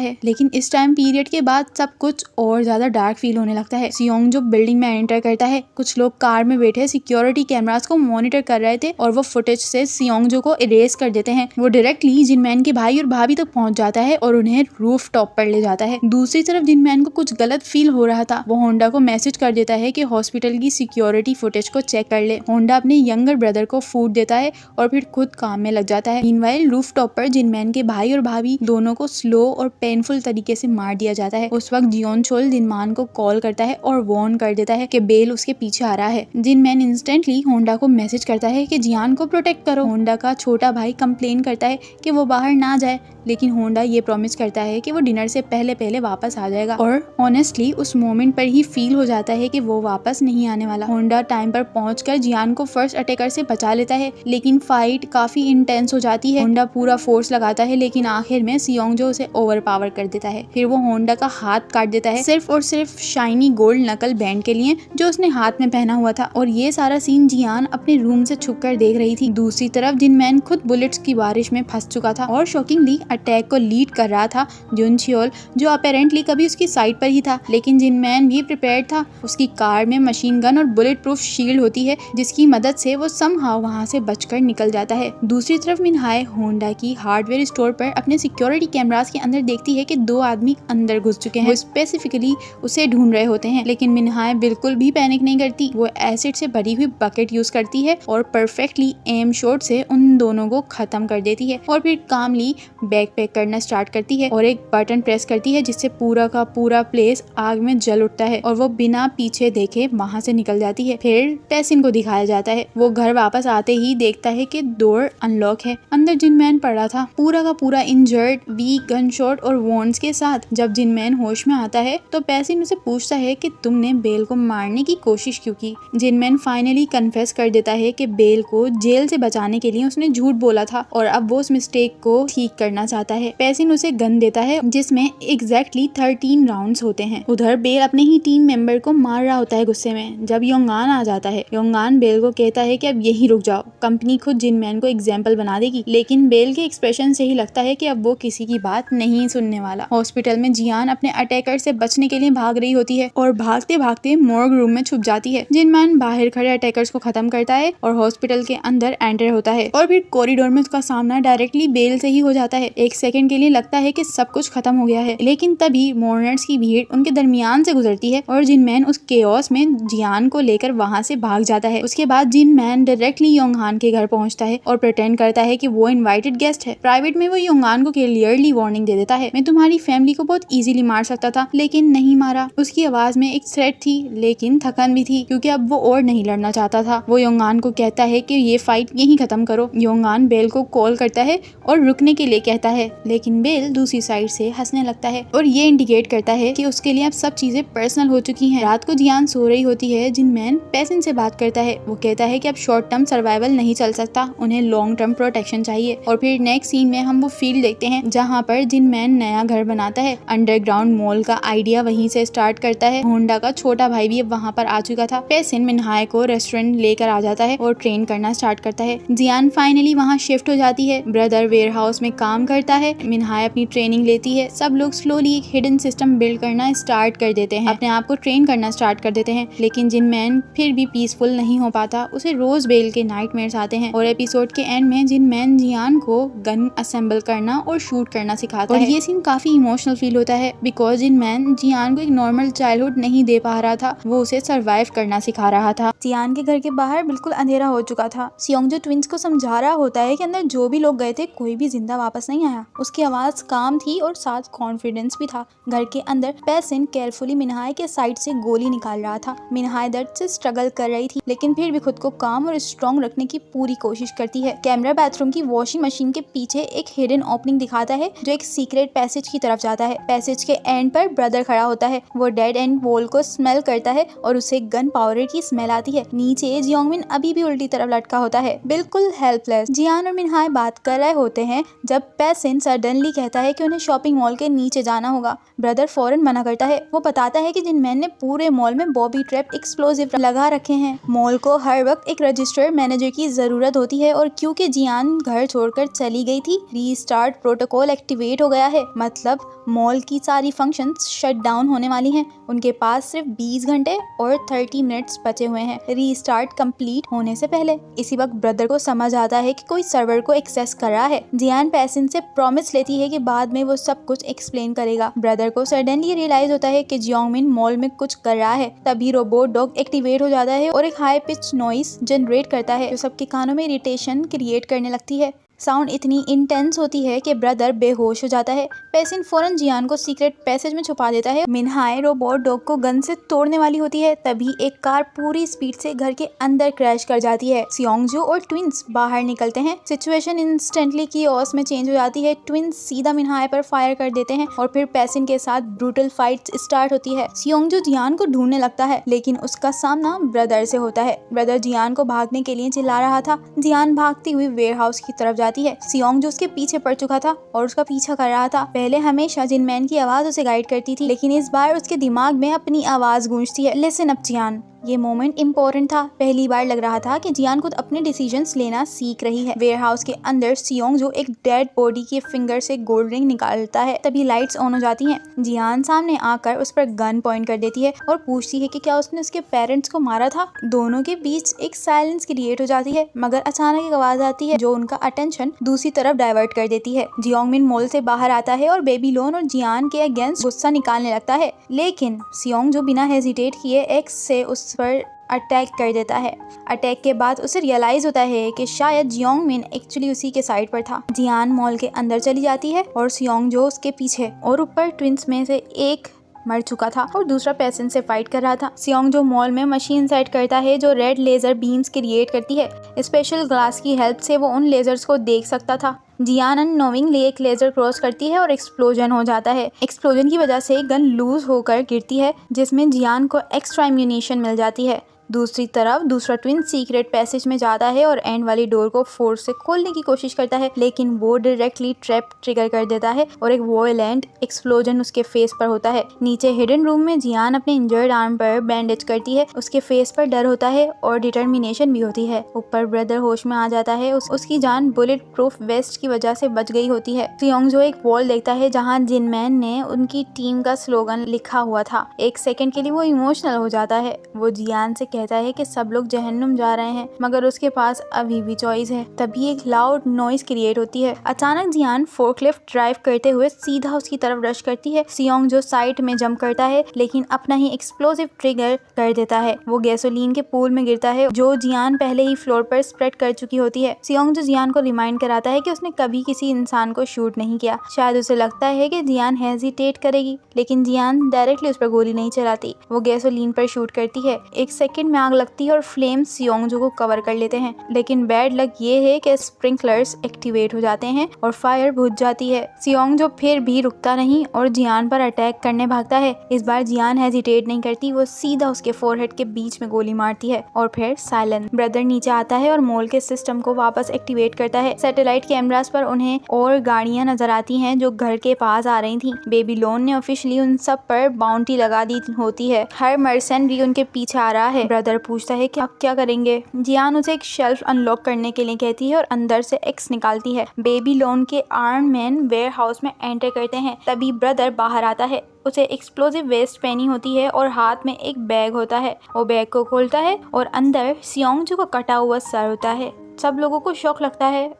है। सियोंग जो बिल्डिंग में एंटर करता है, कुछ लोग कार में बैठे सिक्योरिटी कैमरास को मॉनिटर कर रहे थे और वो फुटेज से सियोंगजो को इरेज कर देते हैं। वो डायरेक्टली जिनमैन के भाई और भाभी तक पहुंच जाता है और उन्हें रूफ टॉप पर ले जाता है। दूसरी तरफ जिनमैन को कुछ गलत फील हो रहा था। वो होंडा को मैसेज कर देता है कि हॉस्पिटल की सिक्योरिटी फुटेज को चेक कर ले। होंडा अपने यंगर ब्रदर को फूड देता है और फिर खुद काम में लग जाता है। मीनवाइल रूफ टॉप पर जिनमैन के भाई और भाभी दोनों को स्लो और पेनफुल तरीके से मार दिया जाता है। उस वक्त जियोन छोल जिनमान को कॉल करता है और वार्न कर देता है कि बेल उसके पीछे आ रहा है। जिनमैन इंस्टेंटली होंडा को मैसेज करता है कि जियान को प्रोटेक्ट करो। होंडा का छोटा भाई कंप्लेन करता है कि वो बाहर ना जाए, लेकिन होंडा ये प्रॉमिस करता है कि वो डिनर से पहले वापस आ जाएगा और ऑनेस्टली उस मोमेंट पर ही फील हो जाता है कि वो वापस नहीं आने वाला। होंडा टाइम पर पहुंचकर जियान को फर्स्ट अटैकर से बचा लेता है, लेकिन फाइट काफी इंटेंस हो जाती है। होंडा पूरा फोर्स लगाता है, लेकिन आखिर में सियोंग जो उसे ओवरपावर कर देता है। फिर वो होंडा का हाथ काट देता है सिर्फ और सिर्फ शाइनी गोल्ड नकल बैंड के लिए जो उसने हाथ में पहना हुआ था। और ये सारा सीन जियान अपने रूम से छुपकर देख रही थी। दूसरी तरफ जिनमैन खुद बुलेट्स की बारिश में फंस चुका था और शॉकिंगली अटैक को लीड कर रहा था जुन छियोल, जो अपेरेंटली कभी उसकी साइड पर ही था। लेकिन जिनमैन भी प्रिपेयर्ड था। उसकी कार में मशीन गन और बुलेट प्रूफ शील्ड होती है, जिसकी मदद से वो समहाउ वहां से बचकर निकल जाता है। दूसरी तरफ मिनहाय होंडा की हार्डवेयर स्टोर पर अपने सिक्योरिटी कैमरास के अंदर देखती है कि 2 आदमी अंदर घुस चुके हैं। वो स्पेसिफिकली उसे ढूंढ रहे होते हैं, लेकिन मिनहाय बिल्कुल भी पैनिक नहीं करती। वो एसिड से भरी हुई बकेट यूज करती है और परफेक्टली एम शॉट से उन दोनों को खत्म कर देती है और फिर कामली बैग पैक करना स्टार्ट करती है और एक बटन प्रेस करती है, जिससे पूरा का पूरा प्लेस आग में जल उठता है और वो बिना पीछे देखे वहां से निकल जाती है। फिर पैसिन को दिखाया जाता है। वो घर वापस आते ही देखता है कि डोर अनलॉक है। अंदर जिनमैन पड़ा था, पूरा का पूरा इंजर्ड, वीक, गन शॉट और वॉन्ड्स के साथ। जब जिनमैन होश में आता है तो पैसिन उसे पूछता है कि तुमने बेल को मारने की कोशिश क्यों की। जिनमैन फाइनली कन्फेस कर देता है कि बेल को जेल से बचाने के लिए उसने झूठ बोला था और अब वो उस मिस्टेक को ठीक करना चाहता है। पैसिन उसे गन देता है जिसमें एग्जैक्टली 13 राउंड्स होते हैं। उधर बेल अपने ही टीम मेंबर को मार रहा होता है गुस्से में। जब योंगान आ जाता है, योंगान बेल को कहता है कि अब यहीं रुक जाओ, कंपनी खुद जिनमैन को एग्जाम्पल बना देगी। लेकिन बेल के एक्सप्रेशन से ही लगता है कि अब वो किसी की बात नहीं सुनने वाला। हॉस्पिटल में जियान अपने अटैकर से बचने के लिए भाग रही होती है और भागते भागते मॉर्ग रूम में छुप जाती है। जिनमैन बाहर खड़े अटैकर्स को खत्म करता है और हॉस्पिटल के अंदर एंटर होता है और फिर कॉरिडोर में उसका सामना डायरेक्टली बेल से ही हो जाता है। एक सेकंड के लिए लगता है कि सब कुछ खत्म हो गया है, लेकिन तभी मोर्नर्स की भीड़ उनके दरमियान से गुजरती है और जिनमैन उस केओस में जियान को लेकर वहां से भाग जाता है। उसके बाद जिनमैन डायरेक्टली योंगहान के घर पहुंचता है और प्रिटेंड करता है कि वो इनवाइटेड गेस्ट है। प्राइवेट में वो योंगहान को क्लियरली वार्निंग दे देता है, मैं तुम्हारी फैमिली को बहुत इजीली मार सकता था लेकिन नहीं मारा। उसकी आवाज में एक थ्रेट थी लेकिन थकन भी थी, क्योंकि अब वो और नहीं लड़ना चाहता था। वो योंगहान को कहता है कि ये फाइट यहीं खत्म करो। योंगहान बेल को कॉल करता है और रुकने के लिए कहता है, लेकिन बेल दूसरी साइड से हंसने लगता है और ये इंडिकेट करता है कि उसके लिए अब सब चीजें पर्सनल हो चुकी हैं। रात को जियान सो रही होती है। जिनमैन पैसिन से बात करता है। वो कहता है कि अब शॉर्ट टर्म सर्वाइवल नहीं चल सकता, उन्हें लॉन्ग टर्म प्रोटेक्शन चाहिए। और फिर नेक्स्ट सीन में हम वो फील्ड देखते हैं जहाँ पर जिनमैन नया घर बनाता है। अंडरग्राउंड मॉल का आइडिया वहीं से स्टार्ट करता है। होंडा का छोटा भाई भी अब वहाँ पर आ चुका था। पैसिन मिनहाय को रेस्टोरेंट लेकर आ जाता है और ट्रेन करना स्टार्ट करता है। जियान फाइनली वहाँ शिफ्ट हो जाती है। ब्रदर वेयर हाउस में काम करता है। मिनहाय अपनी ट्रेनिंग लेती है। सब लोग स्लोली एक हिडन सिस्टम बिल्ड करना स्टार्ट कर देते हैं, अपने आप को ट्रेन करना स्टार्ट कर देते हैं। लेकिन जिनमैन फिर भी पीसफुल नहीं हो पाता। उसे रोज बेल के नाइटमेयर्स आते हैं और एपिसोड के एंड में जिनमैन जियान को गन असेंबल करना और शूट करना सिखाता है। ये सीन काफी इमोशनल फील होता है बिकॉज जिनमैन जियान को एक नॉर्मल चाइल्डहुड नहीं दे पा रहा था, वो उसे सर्वाइव करना सिखा रहा था। जियान के घर के बाहर बिल्कुल अंधेरा हो चुका था। सियोंगजो ट्विंस को समझा रहा होता है कि अंदर जो भी लोग गए थे कोई भी जिंदा वापस नहीं आया। उसकी आवाज काम थी और साथ कॉन्फिडेंस भी था। घर के अंदर पैसिन केयरफुली मिनहाय के साइड से गोली निकाल रहा था। मिनहाय दर्द से स्ट्रगल कर रही थी, लेकिन फिर भी खुद को काम और स्ट्रॉन्ग रखने की पूरी कोशिश करती है। कैमरा बाथरूम की वॉशिंग मशीन के पीछे एक हिडन ओपनिंग दिखाता है जो एक सीक्रेट पैसेज की तरफ जाता है। पैसेज के एंड पर ब्रदर खड़ा होता है। वो डेड एंड वॉल को स्मेल करता है और उसे गन पाउडर की स्मेल आती है। नीचे जियोंगमिन अभी भी उल्टी तरफ लटका होता है, बिल्कुल हेल्पलेस। जियान और मिनहाय बात कर रहे होते हैं जब पैसिन सडनली कहता है कि उन्हें शॉपिंग मॉल के नीचे जाना होगा। ब्रदर फौरन मना करता है। वो बताता है कि जिनमैन ने पूरे मॉल में बॉबी ट्रैप एक्सप्लोजिव लगा रखे हैं। मॉल को हर वक्त एक रजिस्टर्ड मैनेजर की जरूरत होती है और क्योंकि जियान घर छोड़कर चली गई थी, रीस्टार्ट प्रोटोकॉल एक्टिवेट हो गया है। मतलब मॉल की सारी फंक्शंस शट डाउन होने वाली हैं। उनके पास सिर्फ 20 घंटे और 30 मिनट्स बचे हुए हैं रीस्टार्ट कंप्लीट होने से पहले। इसी वक्त ब्रदर को समझ आता है कि कोई सर्वर को एक्सेस कर रहा है। जियान पैसिन से प्रॉमिस लेती है कि बाद में वो सब कुछ एक्सप्लेन करेगा। ब्रदर को सडनली रियलाइज होता है कि जियोंगमिन मॉल में कुछ कर रहा है। तभी रोबोट डॉग एक्टिवेट हो जाता है और एक हाई पिच नॉइस जनरेट करता है जो सबके कानों में इरिटेशन क्रिएट करने लगती है। साउंड इतनी इंटेंस होती है कि ब्रदर बेहोश हो जाता है। पैसिन फौरन जियान को सीक्रेट पैसेज में छुपा देता है। मिनहाए रोबोट डॉग को गन से तोड़ने वाली होती है, तभी एक कार पूरी स्पीड से घर के अंदर क्रैश कर जाती है। सियोंगजू और ट्विंस बाहर निकलते हैं। सिचुएशन इंस्टेंटली किओस में चेंज हो जाती है। ट्विंस सीधा मिनहाए पर फायर कर देते हैं और फिर पैसिन के साथ ब्रूटल फाइट स्टार्ट होती है। सियोंगजू जियान को ढूंढने लगता है, लेकिन उसका सामना ब्रदर से होता है। ब्रदर जियान को भागने के लिए चिल्ला रहा था। जियान भागती हुई वेयरहाउस की तरफ जाती है। सियोंग जो उसके पीछे पड़ चुका था और उसका पीछा कर रहा था। पहले हमेशा जिनमैन की आवाज उसे गाइड करती थी, लेकिन इस बार उसके दिमाग में अपनी आवाज गूंजती है, लिसन अप जियान। ये मोमेंट इम्पोर्टेंट था। पहली बार लग रहा था कि जियान खुद अपने डिसीजंस लेना सीख रही है। वेयरहाउस के अंदर सियोंग जो एक डेड बॉडी के फिंगर से गोल्ड रिंग निकालता है, तभी लाइट्स ऑन हो जाती हैं। जियान सामने आकर उस पर गन पॉइंट कर देती है और पूछती है कि क्या उसने उसके पेरेंट्स को मारा था। दोनों के बीच एक साइलेंस क्रिएट हो जाती है, मगर अचानक एक आवाज आती है जो उनका अटेंशन दूसरी तरफ डाइवर्ट कर देती है। जियोंगमिन मॉल से बाहर आता है और बेबीलोन और जियान के अगेंस्ट गुस्सा निकालने लगता है, लेकिन सियोंग जो बिना हेजिटेट किए एक्स से उस पर अटैक कर देता है। अटैक के बाद उसे रियलाइज होता है कि शायद जियोंगमिन एक्चुअली उसी के साइड पर था। जियान मॉल के अंदर चली जाती है और सियोंग जो उसके पीछे, और ऊपर ट्विंस में से एक मर चुका था और दूसरा पैसेंट से फाइट कर रहा था। सियोंग जो मॉल में मशीन सेट करता है जो रेड लेजर बीम्स क्रिएट करती है। स्पेशल ग्लास की हेल्प से वो उन लेजर्स को देख सकता था। जियान अननोविंगली एक लेजर क्रॉस करती है और एक्सप्लोजन हो जाता है। एक्सप्लोजन की वजह से गन लूज होकर गिरती है, जिसमें जियान को एक्स्ट्रा एम्यूनिशन मिल जाती है। दूसरी तरफ दूसरा ट्विन सीक्रेट पैसेज में जाता है और एंड वाली डोर को फोर्स से खोलने की कोशिश करता है, लेकिन वो डायरेक्टली ट्रैप ट्रिगर कर देता है और एक वॉयलेंट एक्सप्लोजन उसके फेस पर होता है। नीचे हिडन रूम में जियान अपने इंजर्ड आर्म पर बैंडेज करती है। उसके फेस पर डर होता है और डिटर्मिनेशन भी होती है। ऊपर ब्रदर होश में आ जाता है। उसकी जान बुलेट प्रूफ वेस्ट की वजह से बच गई होती है। सियोंग जो एक वॉल देखता है जहाँ जिनमैन ने उनकी टीम का स्लोगन लिखा हुआ था। एक सेकंड के लिए वो इमोशनल हो जाता है। वो जियान से कहता है कि सब लोग जहन्नुम जा रहे हैं, मगर उसके पास अभी भी चॉइस है। तभी एक लाउड नॉइस क्रिएट होती है। अचानक जियान फोर्कलिफ्ट ड्राइव करते हुए सीधा उसकी तरफ रश करती है। सियोंग जो साइड में जंप करता है, लेकिन अपना ही एक्सप्लोसिव ट्रिगर कर देता है। वो गैसोलीन के पूल में गिरता है जो जियान पहले ही फ्लोर पर स्प्रेड कर चुकी होती है। सियोंग जो जियान को रिमाइंड कराता है कि उसने कभी किसी इंसान को शूट नहीं किया। शायद उसे लगता है कि जियान हेजिटेट करेगी, लेकिन जियान डायरेक्टली उस पर गोली नहीं चलाती। वो गैसोलीन पर शूट करती है। एक सेकंड में आग लगती है और फ्लेम्स सियोंगजू को कवर कर लेते हैं, लेकिन बैड लक ये है कि स्प्रिंकलर्स एक्टिवेट हो जाते हैं और फायर बुझ जाती है। सियोंगजू फिर भी रुकता नहीं और जियान पर अटैक करने भागता है। इस बार जियान हेजिटेट नहीं करती, वो सीधा उसके फोरहेड के बीच में गोली मारती है और फिर साइलेंस। ब्रदर नीचे आता है और मॉल के सिस्टम को वापस एक्टिवेट करता है। सैटेलाइट कैमरास पर उन्हें और गाड़ियां नजर आती हैं जो घर के पास आ रही थी। बेबीलोन ने ऑफिशियली उन सब पर बाउंटी लगा दी होती है। हर मर्सेंट्री उनके पीछे आ रहा है। ब्रदर पूछता है कि आप क्या करेंगे। जियान उसे एक शेल्फ अनलॉक करने के लिए कहती है और अंदर से एक्स निकालती है। बेबीलोन के आर्म मैन वेयर हाउस में एंटर करते हैं। तभी ब्रदर बाहर आता है। उसे एक्सप्लोसिव वेस्ट पहनी होती है और हाथ में एक बैग होता है। वो बैग को खोलता है और अंदर सियोंगजू का कटा हुआ सर होता है। सब लोगों को शॉक लगता है।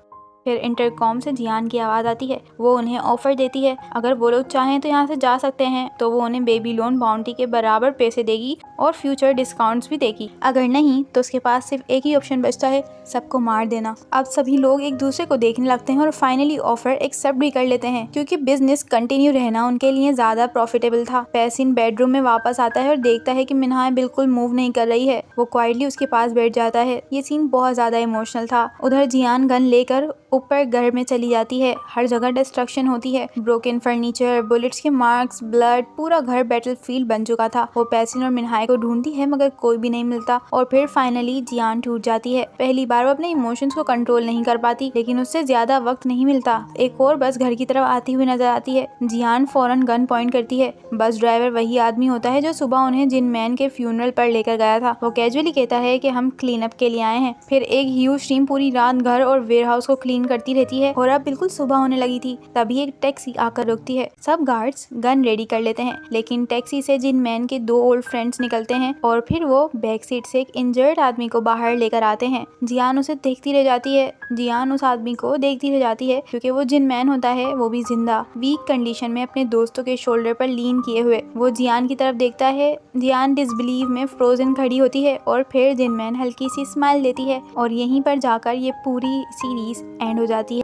फिर इंटरकॉम से जियान की आवाज आती है। वो उन्हें ऑफर देती है, अगर वो लोग चाहें तो यहाँ से जा सकते हैं, तो वो उन्हें बेबीलोन बाउंटी के बराबर पैसे देगी और फ्यूचर डिस्काउंट्स भी देगी। अगर नहीं तो उसके पास सिर्फ एक ही ऑप्शन बचता है, सबको मार देना। अब सभी लोग एक दूसरे को देखने लगते हैं और फाइनली ऑफर एक्सेप्ट भी कर लेते हैं, क्योंकि बिजनेस कंटिन्यू रहना उनके लिए ज्यादा प्रॉफिटेबल था। पैसिन बेडरूम में वापस आता है और देखता है कि मिनहाए बिल्कुल मूव नहीं कर रही है। वो क्वाइटली उसके पास बैठ जाता है। ये सीन बहुत ज्यादा इमोशनल था। उधर जियान गन लेकर ऊपर घर में चली जाती है। हर जगह डिस्ट्रक्शन होती है। ब्रोकन फर्नीचर, बुलेट्स के मार्क्स, ब्लड, पूरा घर बैटलफील्ड बन चुका था। वो पैसिन और मिनहाए को ढूंढती है, मगर कोई भी नहीं मिलता और फिर फाइनली जियान टूट जाती है। पहली बार वो अपने इमोशंस को कंट्रोल नहीं कर पाती, लेकिन उससे ज्यादा वक्त नहीं मिलता। एक और बस घर की तरफ आती हुई नजर आती है। जियान फौरन गन पॉइंट करती है। बस ड्राइवर वही आदमी होता है जो सुबह उन्हें जिनमैन के फ्यूनरल पर लेकर गया था। वो कैजुअली कहता है कि हम क्लीन अप के लिए आए हैं। फिर एक ह्यूज टीम पूरी रात घर और वेयर हाउस को क्लीन एक्सप्लेन करती रहती है और अब बिल्कुल सुबह होने लगी थी। तभी एक टैक्सी आकर रुकती है। सब गार्ड्स गन रेडी कर लेते हैं, लेकिन टैक्सी से जिन मैन के 2 ओल्ड फ्रेंड्स निकलते हैं और फिर वो बैक सीट से एक इंजर्ड आदमी को बाहर लेकर आते हैं। जियान उसे देखती रह जाती है। जियान उस आदमी को देखती रह जाती है क्योंकि वो जिन मैन होता है वो भी जिंदा वीक कंडीशन में अपने दोस्तों के शोल्डर पर लीन किए हुए वो जियान की तरफ देखता है। जियान डिसबिलीव में फ्रोजन खड़ी होती है और फिर जिन मैन हल्की सी स्माइल देती है और यहीं पर जाकर ये पूरी सीरीज एंड हो जाती है।